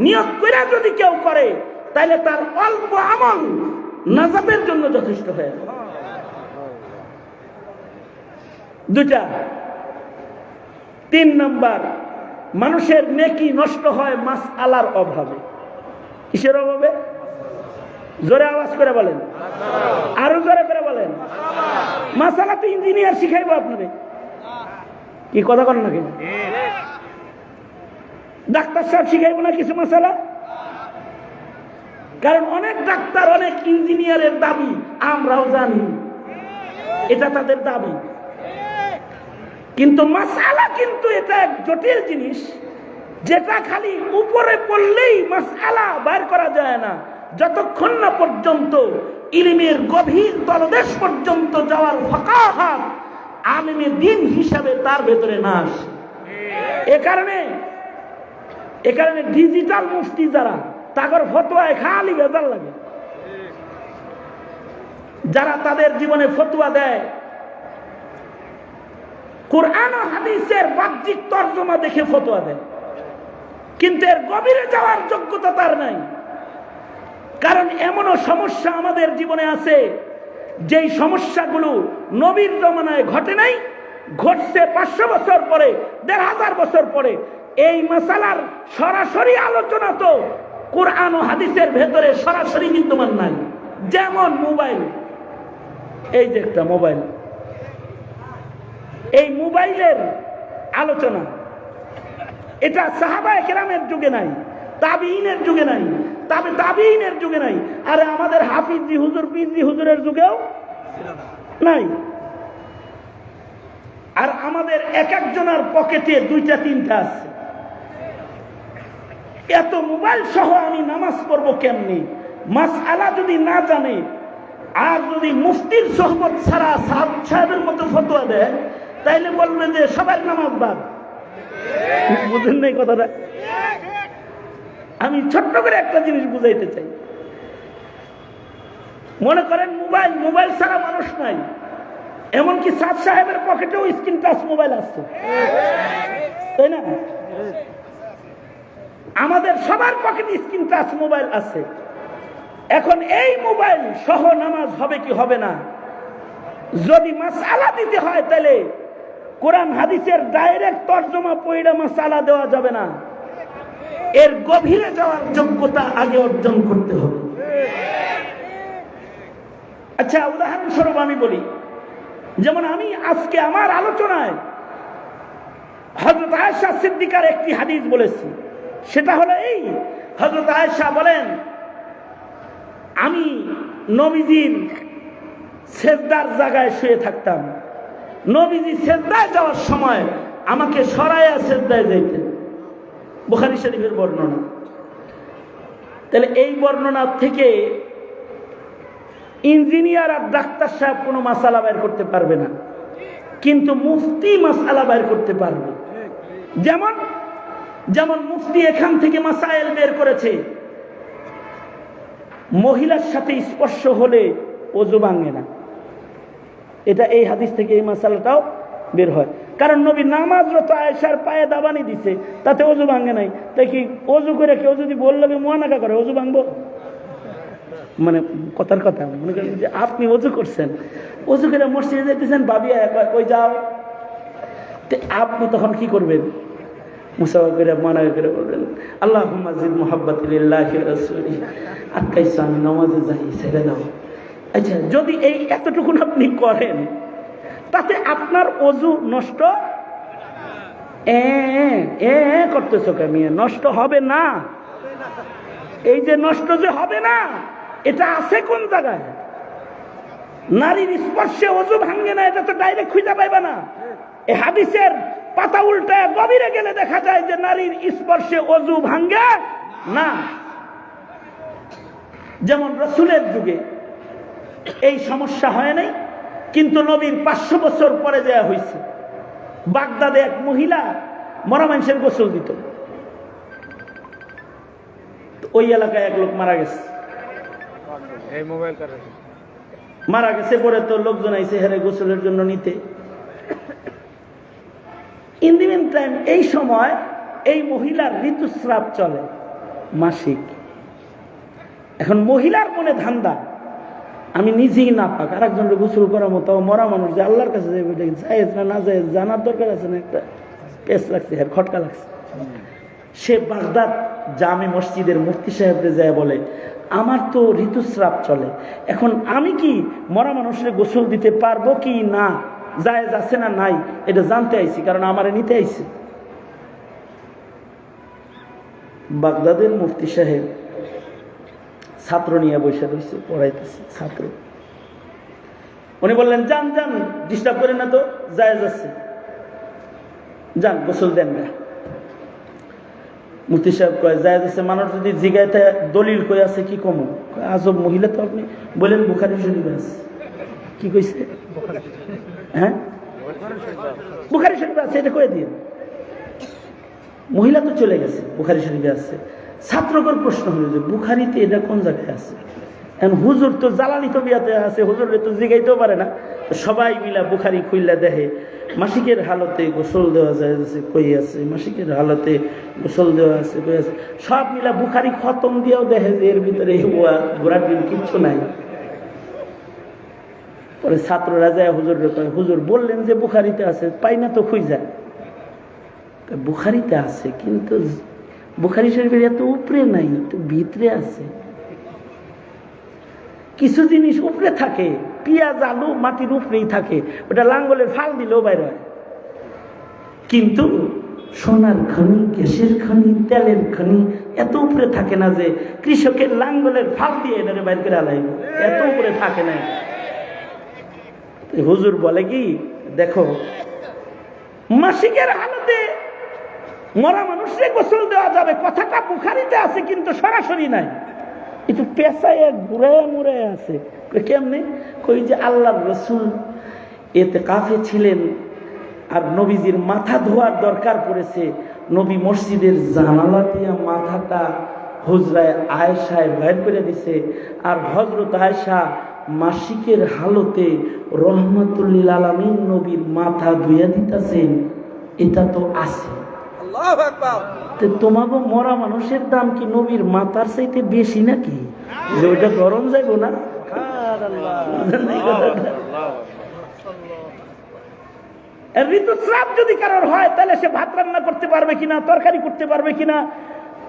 নিয়ত করে যদি কেউ করে তাহলে তার অল্প আমল নাজাতের জন্য যথেষ্ট হয়ে যায়। 2টা। 3 নাম্বার, মানুষের নেকি নষ্ট হয় মাসআলার অভাবে। কিসের অভাবে? জোরে আওয়াজ করে বলেন, আরো জোরে করে বলেন। মাসালা তো ইঞ্জিনিয়ার শিখাইবো আপনাদের, কি কথা বলেন নাকি? ডাক্তার সাহেব শিখাইবো না কিছু মাসালা? কারণ অনেক ডাক্তার, অনেক ইঞ্জিনিয়ারের দাবি আমরাও জানি, এটা তাদের দাবি, কিন্তু মাসালা কিন্তু এটা এক জটিল জিনিস, যেটা খালি উপরে পড়লেই মাসালা বাইর করা যায় না, যতক্ষণ না পর্যন্ত ইলমের গভীর তলদেশ পর্যন্ত যাওয়ার ফাকাহাত আলেমে দ্বীন হিসাবে তার ভেতরে না আসে। এ কারণে ডিজিটাল মুফতি যারা, তাদের ফতোয়ায় খালি ভেজাল লাগে। যারা তাদের জীবনে ফতোয়া দেয় কুরআন ও হাদিসের বাহ্যিক তরজমা দেখে ফতোয়া দেয়, কিন্তু এর গভীরে যাওয়ার যোগ্যতা তার নাই। কারণ এমনও সমস্যা আমাদের জীবনে আছে যেই সমস্যাগুলো নবীর জমানায় ঘটে নাই, ঘটছে 500 বছর পরে, 1500 বছর পরে। এই মাসালার সরাসরি আলোচনা তো কুরআন ও হাদিসের ভেতরে সরাসরি বিদ্যমান নাই। যেমন মোবাইল, এই যে একটা মোবাইল, এই মোবাইলের আলোচনা এটা সাহাবায়ে কেরামের যুগে নাই, তাবিঈনের যুগে নাই, তাবিঈনের যুগে নাই, আরে আমাদের হাফিজি হুজুর, পিজি হুজুরের যুগেও নাই। আর আমাদের এক একজনের পকেটে 2টা 3টা আছে। এত মোবাইল সহ আমি নামাজ পড়বো কেমনি? মাসআলা যদি না জানে, আর যদি মুফতির সোহবত ছাড়া সাহেবের মতো ফতোয়া দেয়, তাইলে বলবে যে সবার নামাজ বাদ। বুঝেন নাই কথাটা? আমি ছোট্ট করে একটা জিনিস বুঝাইতে চাই। মনে করেন মোবাইল ছাড়া মানুষ নাই, এমনকি সাদ সাহেবের পকেটেও স্ক্রিন টাচ মোবাইল আসছে, তাই না? আমাদের সবার পকেটে স্ক্রিন টাচ মোবাইল আছে। এখন এই মোবাইল সহ নামাজ হবে কি হবে না? যদি মাসআলা দিতে হয় তাহলে কোরআন হাদিসের ডাইরেক্ট তরজমা পড়ে মাসআলা দেওয়া যাবে না, এর গভীরে যাওয়ার যোগ্যতা আগে অর্জন করতে হবে। আচ্ছা, উদাহরণস্বরূপ আমি বলি, যেমন আমি আজকে আমার আলোচনায় হযরত আয়েশা সিদ্দিকার একটি হাদিস বলেছি। সেটা হলো এই, হযরত আয়েশা বলেন, আমি নবীজির সেজদার জায়গায় শুয়ে থাকতাম, নবীজি সেজদায় যাওয়ার সময় আমাকে সরাইয়া সেজদায় যাইতেন। বুখারী শরীফের বর্ণনা। তাহলে এই বর্ণনা থেকে ইঞ্জিনিয়ার আর ডাক্তার সাহেব কোনো মাসালা বের করতে পারবে না, কিন্তু মুফতি মাসালা বের করতে পারবে। যেমন যেমন মুফতি এখান থেকে মাসাইল বের করেছে, মহিলার সাথে স্পর্শ হলে ওযু ভাঙে না। এটা এই হাদিস থেকে এই মাসালাটাও বের হয়। কারণ নবী নামাজরত আয়েশার পায়ে দাবানি দিছে, তাতে ওযু ভাঙে নাই। তাই কি ওযু করে কেউ যদি বললো মুয়ানাকা করে ওযু ভাঙবো? মানে কথার কথা, মনে করেন যে আপনি ওযু করছেন, ওযু করে মসজিদে যেতেছেন, ভাবি কই যাও, আপনি তখন কি করবেন? মুসাফা করে মানা করে বলবেন, আল্লাহুম্মা জিদ মুহাব্বাতি লিল্লাহি ওয়া রাসূলিহি, আটকাইছো আমি নামাজে যাই, ছেড়ে দাও। আচ্ছা, যদি এই এতটুকু আপনি করেন, তাতে আপনার ওযু নষ্ট করতেছো কেমন? নষ্ট হবে না। এই যে নষ্ট যে হবে না, এটা আছে কোন জায়গায়? নারীর স্পর্শে ওযু ভাঙে না, এটা তো ডাইরেক্ট খুঁজে পাইবা না। এই হাদিসের পাতা উল্টায় গভীরে গেলে দেখা যায় যে নারীর স্পর্শে ওযু ভাঙে না। যেমন রাসূলের যুগে এই সমস্যা হয় নাই, কিন্তু নবীর 500 বছর পরে দেয়া হয়েছে। বাগদাদে এক মহিলা মরা মানুষের গোসল দিত, ওই এলাকায় এক লোক মারা গেছে। মারা গেছে পরে তো লোকজন আইছে হেরে গোসলের জন্য নিতে। ইন দি মিন টাইম এই সময় এই মহিলার ঋতুস্রাব চলে, মাসিক। এখন মহিলার মনে ধান্দা, আমি নিজেই না পাক, আর একজনকে গোসল করার মতো মরা মানুষ যে আল্লাহর কাছে যাবে, জায়েজ না না জায়েজ জানার দরকার আছে না? একটা পেস লাগছে, খটকা লাগছে। সে বাগদাদ জামে মসজিদের মুফতি সাহেবকে যায় বলে, আমার তো ঋতুস্রাব চলে, এখন আমি কি মরা মানুষের গোসল দিতে পারবো কি না, জায়েজ আছে না নাই, এটা জানতে আইছি, কারণ আমারে নিতে আইছি। বাগদাদের মুফতি সাহেব ছাত্র নিয়ে বসে রয়েছে, পড়াইতেছে ছাত্র। উনি বললেন, যান যান, ডিস্টার্ব করেন না তো, জায়েজ আছে, যান গোসল দেন না। মুফতি সাহেব কয়, জায়েজ আছে মানুষ যদি জিগাইতে দলিল কই আছে কি কম? আজব মহিলা তো আপনি। বলেন বুখারী শরীফে আছে। কি কইছে? হ্যাঁ, বুখারী শরীফে আছে, এটা কয়ে দিন। মহিলা তো চলে গেছে, বুখারী শরীফে আছে। ছাত্রকর প্রশ্ন হলো যে বুখারীতে এটা কোন জায়গায় আছে? এখন হুজুর তো জ্বালানি তো বিয়াতে আছে, হুজুরে তো জিগাইতেও পারে না। সবাই মিলা বুখারী খুইলা দেখে, মাসিকের হালতে গোসল দেওয়া যায় কই আছে, মাসিকের হালতে গোসল দেওয়া আছে কই আছে। সব মিলা বুখারী খতম দিয়েও দেখে যে এর ভিতরে ঘোরার দিন কিচ্ছু নাই। পরে ছাত্ররা যায় হুজুরকে কয়, হুজুর বললেন যে বুখারীতে আছে, পাই না তো খুঁজা। বুখারীতে আছে, কিন্তু বুখারী শরীফের এত উপরে নাই, একটু ভিতরে আছে। কিছু জিনিস উপরে থাকে, পেঁয়াজ আলু মাটির উপরেই থাকে, ওটা লাঙ্গলের ফাল দিলেও বাইর হয়। কিন্তু সোনার খনি, গ্যাসের খনি, তেলের খনি এত উপরে থাকে না যে কৃষকের লাঙ্গলের ফাল দিয়ে এটাকে বাইর করে আলাই, এত উপরে থাকে না। হুজুর বলে কি, দেখো মাসিকের হালতে মরা মানুষকে গোসল দেওয়া যাবে, কথাটা বুখারীতে আছে কিন্তু সরাসরি নাই, একটু পেশায় ঘুরায় মুড়ায় আছে। কেমনে? কই যে আল্লাহর রাসূল ইতিকাফে ছিলেন, আর নবীজির মাথা ধোয়ার দরকার পড়েছে, নবী মসজিদের জানালা দিয়ে মাথাটা হুজরায় আয়েশায় বের করে দিছে, আর হযরত আয়েশা মাসিকের হালতে রহমাতুল লিল আলামিন নবীর মাথা ধুইয়া দিতেছেন। এটা তো আছে। তোমাকে মরা মানুষের দাম কি নবীর মাথার চাইতে বেশি নাকি যে ওইটা গরম যাইব না? ঋতুস্রাব যদি কারোর হয় তাহলে সে ভাত রান্না করতে পারবে কিনা, তরকারি করতে পারবে কিনা,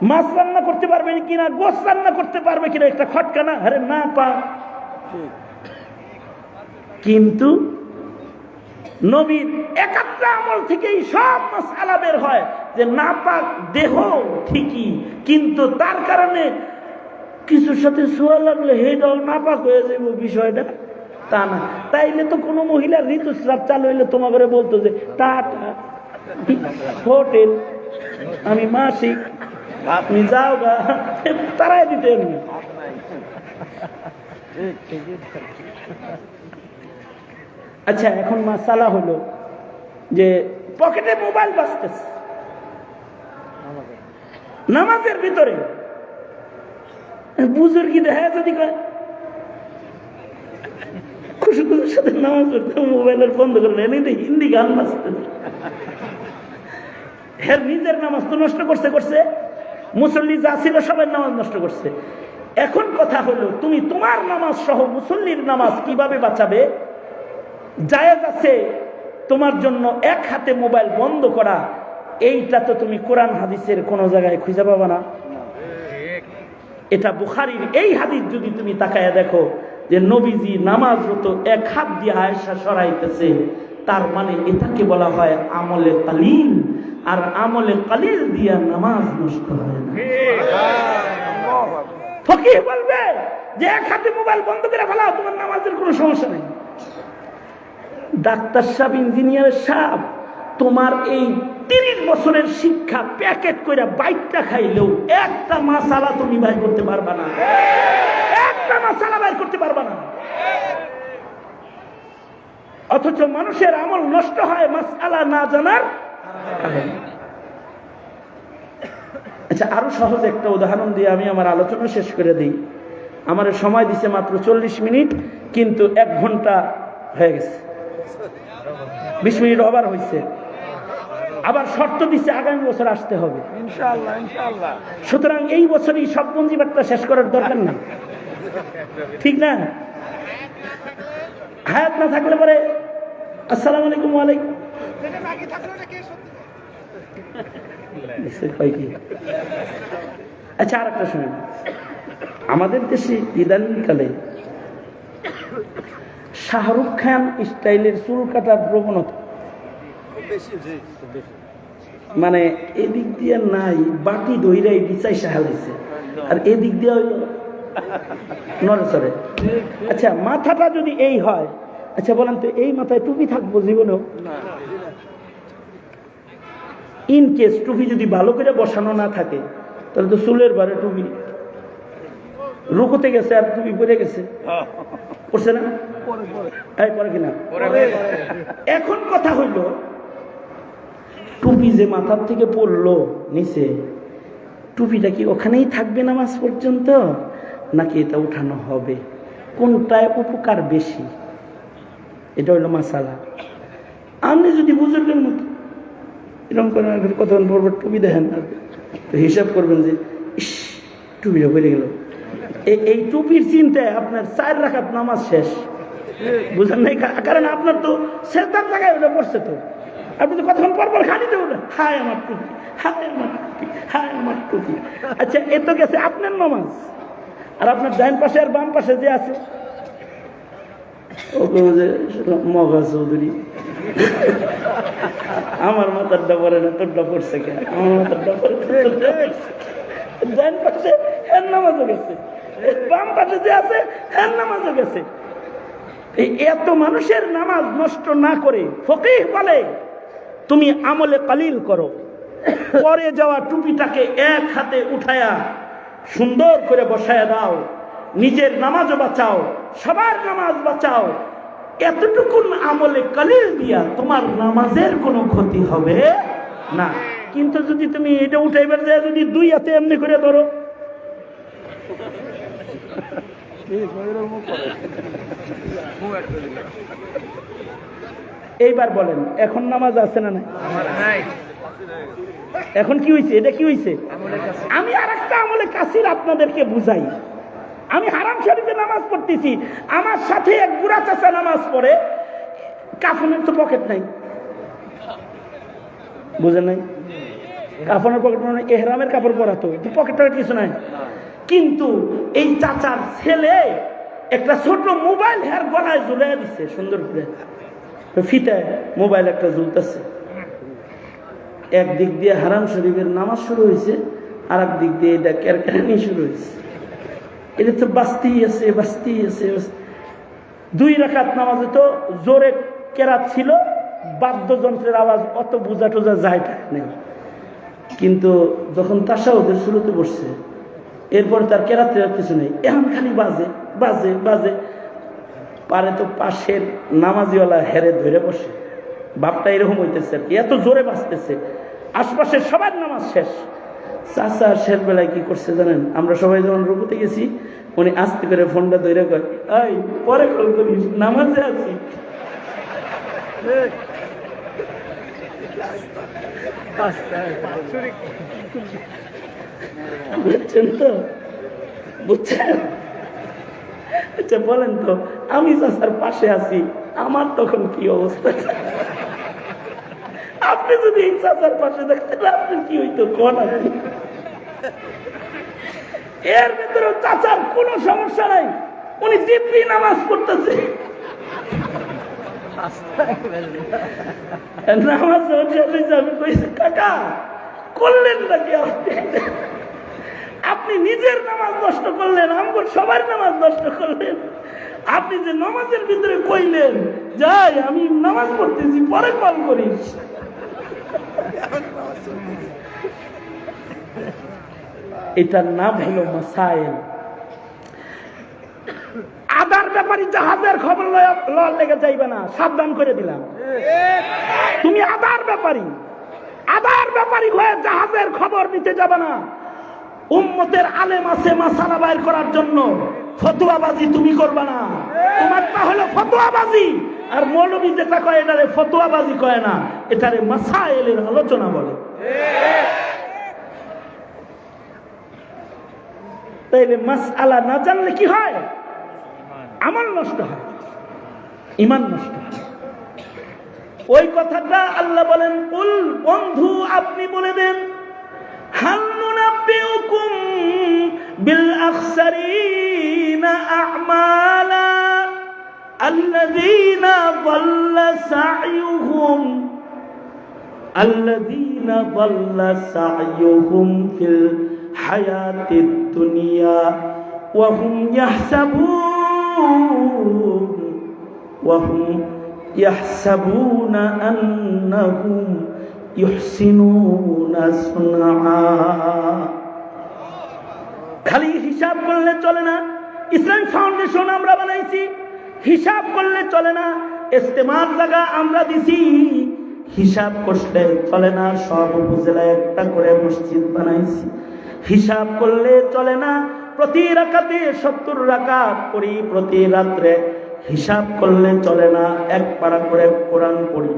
মাছ রান্না করতে পারবে কিনা, গোশ রান্না করতে পারবে কিনা, একটা খটকা না? আরে না পা। কিন্তু নবীর একাত্র আমল থেকেই সব মাসআলা বের হয় যে নাপাক দেহ ঠিকই, কিন্তু তার কারণে কিছুর সাথে ছোঁয়া লাগলে হেটাও নাপাক হয়ে যাব বিষয়টা তা না। তাইলে তো কোনো মহিলার ঋতুস্রাব চালু হইলে তোমাকে বলতো যে টাটা হোটেল, আমি মাসিক, আপনি যাও গা, তারাই দিতে এমনি। আচ্ছা, এখন মাসালা হলো যে পকেটে মোবাইল বাজতেছে নামাজের ভিতরে, বুজুর্গি দেখা যদি খুশি খুশির সাথে নামাজ পড়তে মোবাইলের বন্ধ করে হিন্দি গান বাজতেছে। হ্যাঁ, নিজের নামাজ তো নষ্ট করছে, মুসল্লি যা ছিল সবাই নামাজ নষ্ট করছে। এখন কথা হলো তুমি তোমার নামাজ সহ মুসল্লির নামাজ কিভাবে বাঁচাবে? জায়েজ আছে তোমার জন্য এক হাতে মোবাইল বন্ধ করা, এইটা তো তুমি কোরআন হাদিসের কোন জায়গায় খুঁজে পাবা না। এটা বুখারীর এই হাদিস যদি তুমি তাকায়া দেখো যে নবীজি নামাজরত এক হাত দিয়ে আয়েশা সরাইতেছে, তার মানে এটাকে বলা হয় আমলে কালিল, আর আমলে কালিল দিয়া নামাজ নষ্ট হয় না। ফকিহ বলবে যে এক হাতে মোবাইল বন্ধ করে ফেলাও, তোমার নামাজের কোনো সমস্যা নেই। ডাক্তার সাহেব, ইঞ্জিনিয়ার সাহেব, তোমার এই 30 বছরের শিক্ষা প্যাকেট করে বাইকটা খাইলেও একটা মাসালা তুমি বাইর করতে পারবা না, একটা মাসালা বাইর করতে পারবা না। অথচ মানুষের আমল নষ্ট হয় মাসআলা না জানার কারণে। আচ্ছা, আরো সহজ একটা উদাহরণ দিয়ে আমি আমার আলোচনা শেষ করে দিই। আমার সময় দিছে মাত্র 40 মিনিট, কিন্তু 1 ঘন্টা হয়ে গেছে, 20 মিনিট ওভার হয়েছে। আবার শর্ত দিচ্ছে আগামী বছর আসতে হবে ইনশাআল্লাহ, ইনশাআল্লাহ। সুতরাং এই বছরই সব মঞ্জিবারটা শেষ করার দরকার না, ঠিক না? হায়াত না থাকলে পরে আসসালামু আলাইকুম, ওয়ালাইকুম। আচ্ছা, আর একটা শুনেন, আমাদের দেশে ইদানিংকালে শাহরুখ খান স্টাইলের চুল কাটার প্রবণতা, মানে এদিক দিয়ে নাই বাটি ধইরাই বিচাই সাহায্য, আর এদিক দিয়ে হইল নড়েচড়ে। আচ্ছা, মাথাটা যদি এই হয়, আচ্ছা বলেন তো এই মাথায় টুপি থাকবো জীবনেও? ইন কেস টুপি যদি ভালো করে বসানো না থাকে, তাহলে তো চুলের বারে টুপি রুকুতে গেছে আর টুপি পরে গেছে, পড়ছে না? পরে কিনা? এখন কথা হইল, টুপি যে মাথার থেকে পড়লো নিচে, টুপিটা কি ওখানেই থাকবে নামাজ পর্যন্ত, নাকি এটা উঠানো হবে? কোনটায় উপকার বেশি? এটা হইল মাসালা। আপনি যদি বুজুর্গের মতো এরকম করেন, কতক্ষণ পরপর টুপি দেখেন, তো হিসাব করবেন যে ইস টুপিটা পড়ে গেল, এই টুপির চিন্তায় আপনার 4 রাকাত নামাজ শেষ, বুঝলেন নাই? কারণ আপনার তো সেজদার জায়গায় ওটা পড়ছে, তো আপনি তো কতক্ষণ পরপর খালি দেবেন, হায় আমার টুপি, হায় আমার টুপি, হায় আমার টুপি। আচ্ছা, এ তো গেছে আপনার নামাজ, আর আপনার ডান পাশে আর বাম পাশে যে আছে মগা চৌধুরী, আমার মাথারটা পরে না, তোরটা পড়ছে কেন? আমার মাথারটা পরে, ডান পাশে এর নামাজও গেছে, বাম পাশে যে আছে এর নামাজও গেছে। এত মানুষের নামাজ নষ্ট না করে ফকিহ বলে তুমি আমলে কালিল করো, পরে যাওয়া টুপিটাকে এক হাতে উঠায়া সুন্দর করে বসায় দাও, নিজের নামাজও বাঁচাও, সবার নামাজ বাঁচাও। এতটুকুন আমলে কালিল দিয়া তোমার নামাজের কোনো ক্ষতি হবে না। কিন্তু যদি তুমি এটা উঠাইবার যায়, যদি 2 হাতে এমনি করে ধরো, এইবার বলেন এখন নামাজ আছে না নাই? এখন কি হয়েছে? এটা কি হয়েছে? আমি আর একটা আমলে কাসির আপনাদেরকে বুঝাই। আমি হারাম শরীফে নামাজ পড়তেছি, আমার সাথে এক বুড়া চাচা নামাজ পড়ে, কাফনের তো পকেট নাই, বুঝেন নাই? কাফনের পকেট মানে এহরামের কাপড় পরা, তো পকেট কিছু নাই। কিন্তু এই চাচার ছেলে একটা ছোট মোবাইল হের গলায় ঝুলাই দিচ্ছে সুন্দর করে, ফিতায় মোবাইল একটা ঝুলতেছে। একদিক দিয়ে হারাম শরীফের নামাজ শুরু হয়েছে, আর এক দিক দিয়ে এটা কেরকেরানি শুরু হয়েছে। এটা তো বাস্তি আছে, বাস্তি আছে। 2 রাকাত নামাজে তো জোরে কেরাত ছিল, বাদ্যযন্ত্রের আওয়াজ অত বোঝা টোজা যায় নেই। কিন্তু যখন তাশাহুদের শুরুতে বসছে, এরপর তার কেরাতের কিছু নেই, এখন খালি বাজে বাজে বাজে। পারে তো পাশের নামাজিওয়ালা হেরে ধরে বসে, বাপটা এরকম হইতেছে, এত জোরে বাজতেছে, আশপাশের সবার নামাজ শেষ। চাচা শেষ বেলায় কি করছে জানেন? আমরা সবাই যখন রুকুতে গেছি, উনি আস্তে করে ফোনটা ধরে কয়, এই পরে কল করিস, নামাজে আছি। বুঝছেন তো? বুঝছেন? আচ্ছা বলেন তো, আমি চাচার পাশে আছি, আমার তখন কি অবস্থা? আপনি যদি এই চাচার পাশে দেখতেন, আপনি কি হইতো কোন? এর ভিতরে চাচার কোনো সমস্যা নাই, উনি দিব্যি নামাজ পড়তেছে। নামাজ আমি কইছি, কাকা করলেন নাকি আপনি? নিজের নামাজ নষ্ট করলেন, আমার সবার নামাজ নষ্ট করলেন। আপনি যে নামাজের ভিতরে কইলেন, যাই আমি নামাজ পড়তেছি, পরে কল করিস। এটার নাম হলো মাসাইল। আদার ব্যাপারী জাহাজের খবর লওয়ার লেগে যাইবে না, সাবধান করে দিলাম। তুমি আদার ব্যাপারী হয়ে জাহাজের খবর নিতে যাবে না। উম্মতের আলেম আছে মাসালা বাইর করার জন্য, ফতোয়াবাজি তুমি করবে না। তোমারটা হলো ফতোয়াবাজি, আর মৌলবী যেটা কয় এটারে ফতোয়াবাজি কয় না, এটারে মাসাইলের আলোচনা বলে। তাইলে মাসআলা না জানলে কি হয়? আমল নষ্ট হয়, ঈমান নষ্ট হয়। ওই কথাটা আল্লাহ বলেন, কুল বন্ধু আপনি বলে দেন, হাল নুনাব্বিউকুম বিল আখসারিনা আ'মালা আল্লাযীনা দাল্লা সা'য়ুহুম ফিল হায়াতিদ দুনিয়া ওয়া হুম ইয়াহসাবুনা আন্নাহুম ইহসিনুনা সুনআ। খালি হিসাব করলে চলে না। ইসলাম ফাউন্ডেশন আমরা বানাইছি, হিসাব করলে চলে না। ইস্তেমার জায়গা আমরা দিছি, হিসাব করলে চলে না। সব উপজেলায় একটা করে মসজিদ বানাইছি, হিসাব করলে চলে না। প্রতি রাকাতে 70 রাকাত পড়ি, প্রতি রাত্রে হিসাব করলে চলে না। 1 পারা করে কোরআন পড়ি।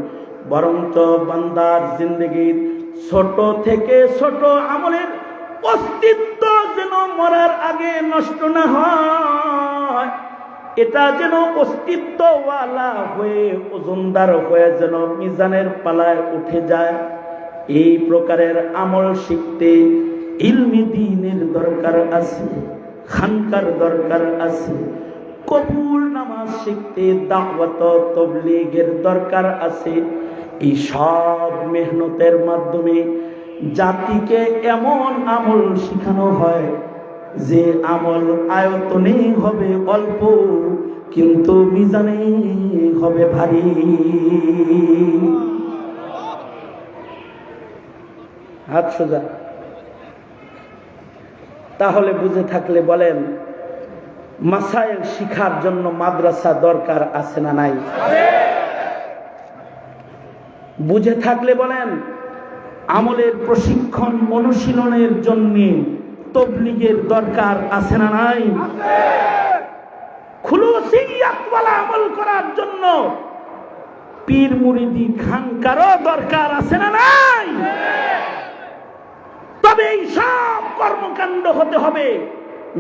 বরঞ্চ বান্দার জিন্দেগির ছোট থেকে ছোট আমলের অস্তিত্ব যেন মরার আগে নষ্ট না হয়, এটা যেন অস্তিত্বওয়ালা হয়ে ওজনদার হয়ে যেন মিজানের পালায় উঠে যায়। এই প্রকারের আমল শিখতে ইলমি দ্বীনের দরকার আছে, খানকার দরকার আছে। কবুল নামাজ শিখতে দাওয়াত তাবলীগের দরকার আছে। এই সব মেহনতের মাধ্যমে জাতিকে এমন আমল শেখানো হয় যে আমল আয়তনে হবে অল্প, কিন্তু মিজানে হবে ভারী। হাত সোজা। তাহলে বুঝে থাকলে বলেন, মাসাইল শিখার জন্য মাদ্রাসা দরকার আছে না নাই? বুঝে থাকলে বলেন, আমলের প্রশিক্ষণ অনুশীলনের জন্য তাবলীগের দরকার আছে না নাই? খুলুসিয়াতওয়ালা আমল করার জন্য পীর মুরিদি খানকারও দরকার আছে না নাই? তবে এই সব কর্মকাণ্ড হতে হবে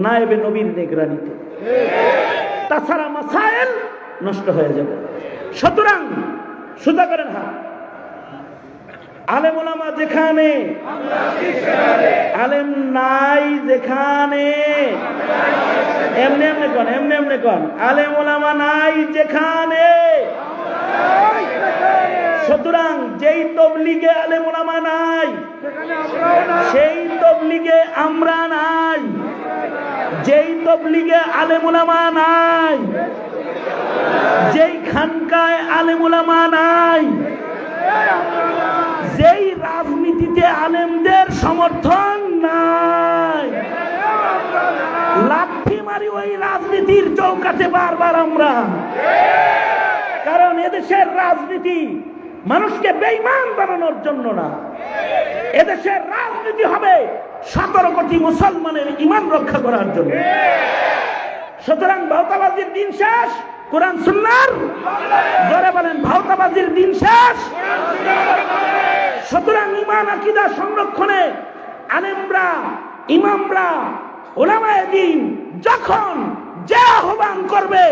নায়েবে নবীর নিগরানিতে, তাছাড়া মাসাইল নষ্ট হয়ে যাবে। সুতরাং সুদা করেন হাত। আলেম ওলামা যেখানে, আলেম নাই যেখানে, এমনি এমনি কন, এমনি এমনি কন, আলেম ওলামা নাই যেখানে। সুতরাং যেই তবলিগে আলেম ওলামা নাই, সেই তবলিগে আমরা নাই। যেই তবলিগে আলেম ওলামা নাই, যেই খানকায় আলেম ওলামা নাই, যেই রাজনীতিতে আলেমদের সমর্থন নাই, লাঠি মারি ওই রাজনীতির চৌকাঠে বারবার আমরা। কারণ এদেশের রাজনীতি মানুষকে বেঈমান বানানোর জন্য না, এদেশের রাজনীতি হবে 17 কোটি মুসলমানের ঈমান রক্ষা করার জন্য। সুতরাং ভাওতাবাজির দিন শেষ, কোরআন সুন্নাহর জোরে বলেন, ভাওতাবাজির দিন শেষ। সুতরাং ঈমান আকীদা সংরক্ষণে আলেমরা, ইমামরা, উলামায়ে দ্বীন যখন যে আহ্বান করবে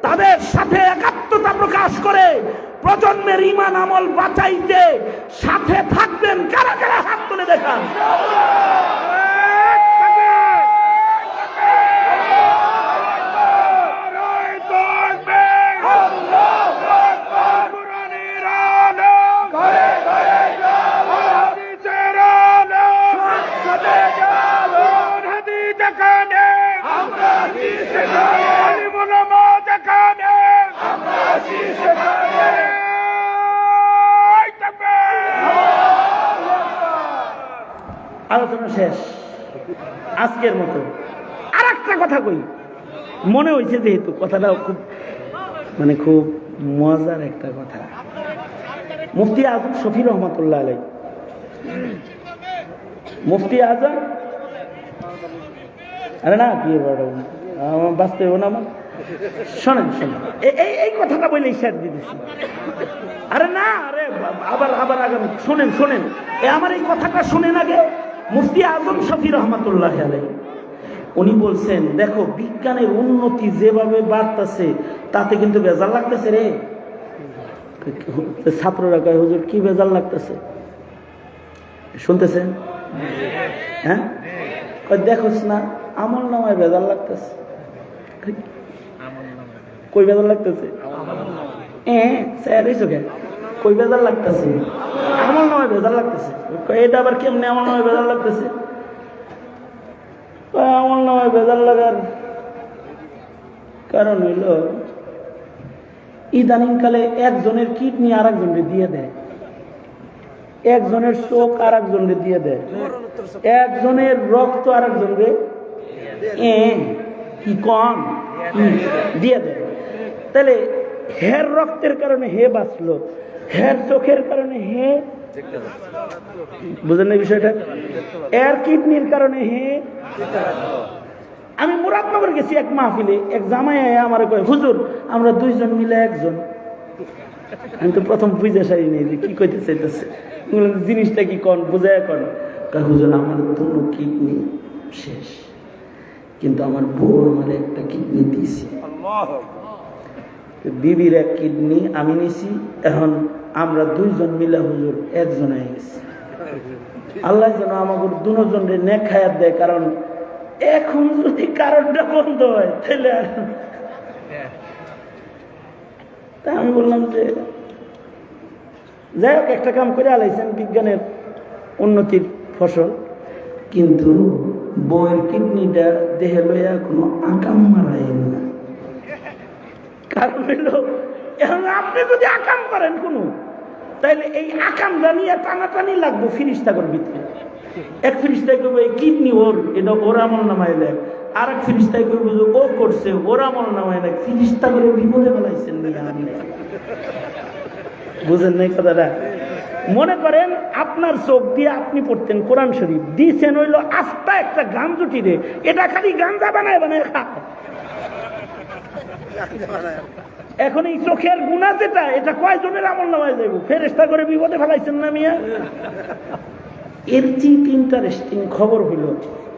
তাদের সাথে একাত্মতা প্রকাশ করে প্রজন্মের ঈমান আমল বাঁচাইতে সাথে থাকবেন। কারা কারা হাত তুলে দেখান। আলোচনা শেষ আজকের মতো। আর একটা কথা কই, মনে হয়েছে যেহেতু কথাটা খুব খুব মজার একটা কথা। মুফতি আজম শফি রহমতুল্লাহ আলাইহি, মুফতি আজম, আরে না কি বাঁচতে হবে না আমার, শোনেন শোনেন এই কথাটা বলে শেয়ার দিতেছি। আরে না, আরে আবার আবার আগামী শোনেন শোনেন, আমার এই কথাটা শুনেন আগে। মুফতি আজম শফি রহমতুল্লাহ আলাইহি উনি বলছেন, দেখো বিজ্ঞানের উন্নতি যেভাবে বাড়তেছে তাতে কিন্তু বেজার লাগতেছে রে। ছাত্ররা কয়, হুজুর কি বেজার লাগতেছে? শুনতেছেন? হ্যাঁ, দেখোস না আমল নামায় বেজার লাগতেছে। কই বেজার লাগতেছে? কই বেজার লাগতেছে? আমল নামায় বেজার লাগতেছে। এটা আবার কেমনে আমল নামায় বেজার লাগতেছে? আমল নামায় বেজার লাগার কারণ হইল ইদানিং কালে একজনের কিডনি আর একজনকে দিয়ে দেয়, একজনের চোখ আর একজনকে দিয়ে দেয়, একজনের রক্ত আর একজনকে কি কম দিয়ে দেয়। তাহলে হের রক্তের কারণে হে বাঁচলো, হের চোখের কারণে হে, বুঝলেন না বিষয়টা? এর কিডনির কারণে হে। আমি মুরাদনগর গেছি এক মাহফিলে, এক জামাই আমার কয়, হুজুর আমরা দুইজন মিলে একজন। আমি তো প্রথম বুঝে সারি নেই যে কি কইতে চাইতেছে, জিনিসটা কি কন বুঝায় কন। হুজুর আমার দুটো কিডনি শেষ, কিন্তু আমার বউ আমার একটা কিডনি দিয়েছে, বিবির এক কিডনি আমি নিছি, এখন আমরা দুইজন মিলে হুজুর একজন হয়ে গেছি। আল্লাহ যেন আমাদের দুজনের নেক হায়াত দেয়, কারণ এখন যদি কারণটা বন্ধ হয় তাহলে তা আমি বললাম যে যাই হোক একটা কাম করে আলাইছেন, বিজ্ঞানের উন্নতির ফসল, কিন্তু বউয়ের কিডনিটা দেহে লইয়া কোনো আকাম মারাই না। কারণ হইল এখন আপনি যদি আকাম করেন কোনো, তাইলে এই আকামটা নিয়ে টানাটানি লাগবো ফিরিস্তাগর ভিতরে। এক ফিরিস্তায় করবো এই কিডনি ওর, এটা ওর আমল নামায় দেখ, আর এক ফিরিস্তায় করবো যে ও করছে ওর আমল নামায় দেখ। ফিরিস্তা করে বিপদে ফেলাইছেন, বুঝেন নাই কথাটা? মনে করেন আপনার চোখ দিয়ে আপনি পড়তেন কোরআন শরীফ, দিয়েছেন হইল আস্তা একটা গাঞ্জুটি রে, এটা খালি গাঞ্জা বানায় বানায় খায়। এখন এই চোখের গুণা যেটা, এটা কয়জনের আমল নামায় যাইব? ফেরেশতা করে বিপদে ফেলাইছেন না মিয়া। এর চেয়ে ইন্টারেস্টিং খবর হইল,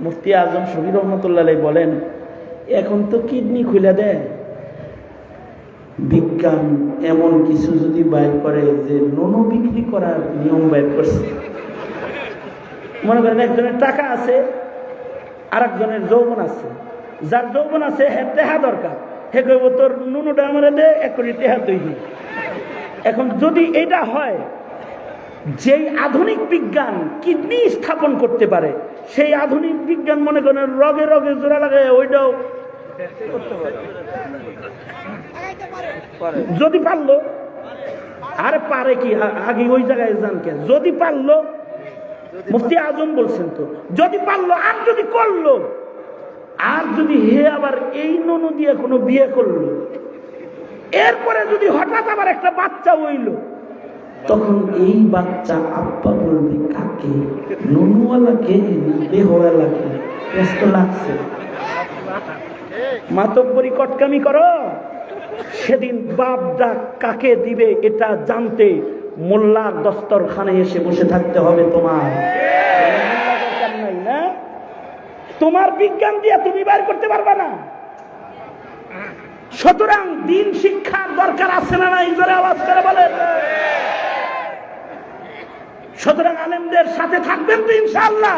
মুফতি আজম শফি রহমতুল্লাহ বলেন, এখন তো কিডনি খুলে দেয়, বিজ্ঞান এমন কিছু যদি বাইর করে যে নুনু বিক্রি করার নিয়ম বাইর করছে। মনে করেন একজনের টাকা আছে, আর একজনের যৌবন আছে। যার যৌবন আছে হ্যাঁ টেহা দরকার, হে কইব তোর নুনুটা আমার দে, 1 কোটি টেহা তৈরি। এখন যদি এটা হয়, যেই আধুনিক বিজ্ঞান কিডনি স্থাপন করতে পারে, সেই আধুনিক বিজ্ঞান মনে করেন রগে রগে জোড়া লাগায় ওইটাও যদি পারলো। আর পারে কি? আগে ওই জায়গায় যান কেন? যদি পারলো, মুফতি আজম বলছেন তো, যদি পারলো আর যদি করলো, আর যদি হে আবার এই ননু দিয়ে কোনো বিয়ে করলো, এরপরে যদি হঠাৎ আবার একটা বাচ্চা হইল, তখন এই বাচ্চা আব্বা বলবে কাকে? ননুওয়ালাকে না দেহওয়ালাকে? ব্যস্ত লাগছে, মাতব্বরি কটকামি করো। সেদিন বাপ ডাক কাকে দিবে এটা জানতে মোল্লার দস্তরখানে এসে বসে থাকতে হবে তোমার। না, তোমার বিজ্ঞান দিয়া তুমি বাইর করতে পারবা না। সুতরাং দিন শিক্ষার দরকার আছে না নাই? জোরে আওয়াজ করে বলেন। সুতরাং আলেমদের সাথে থাকবেন তো ইনশাআল্লাহ।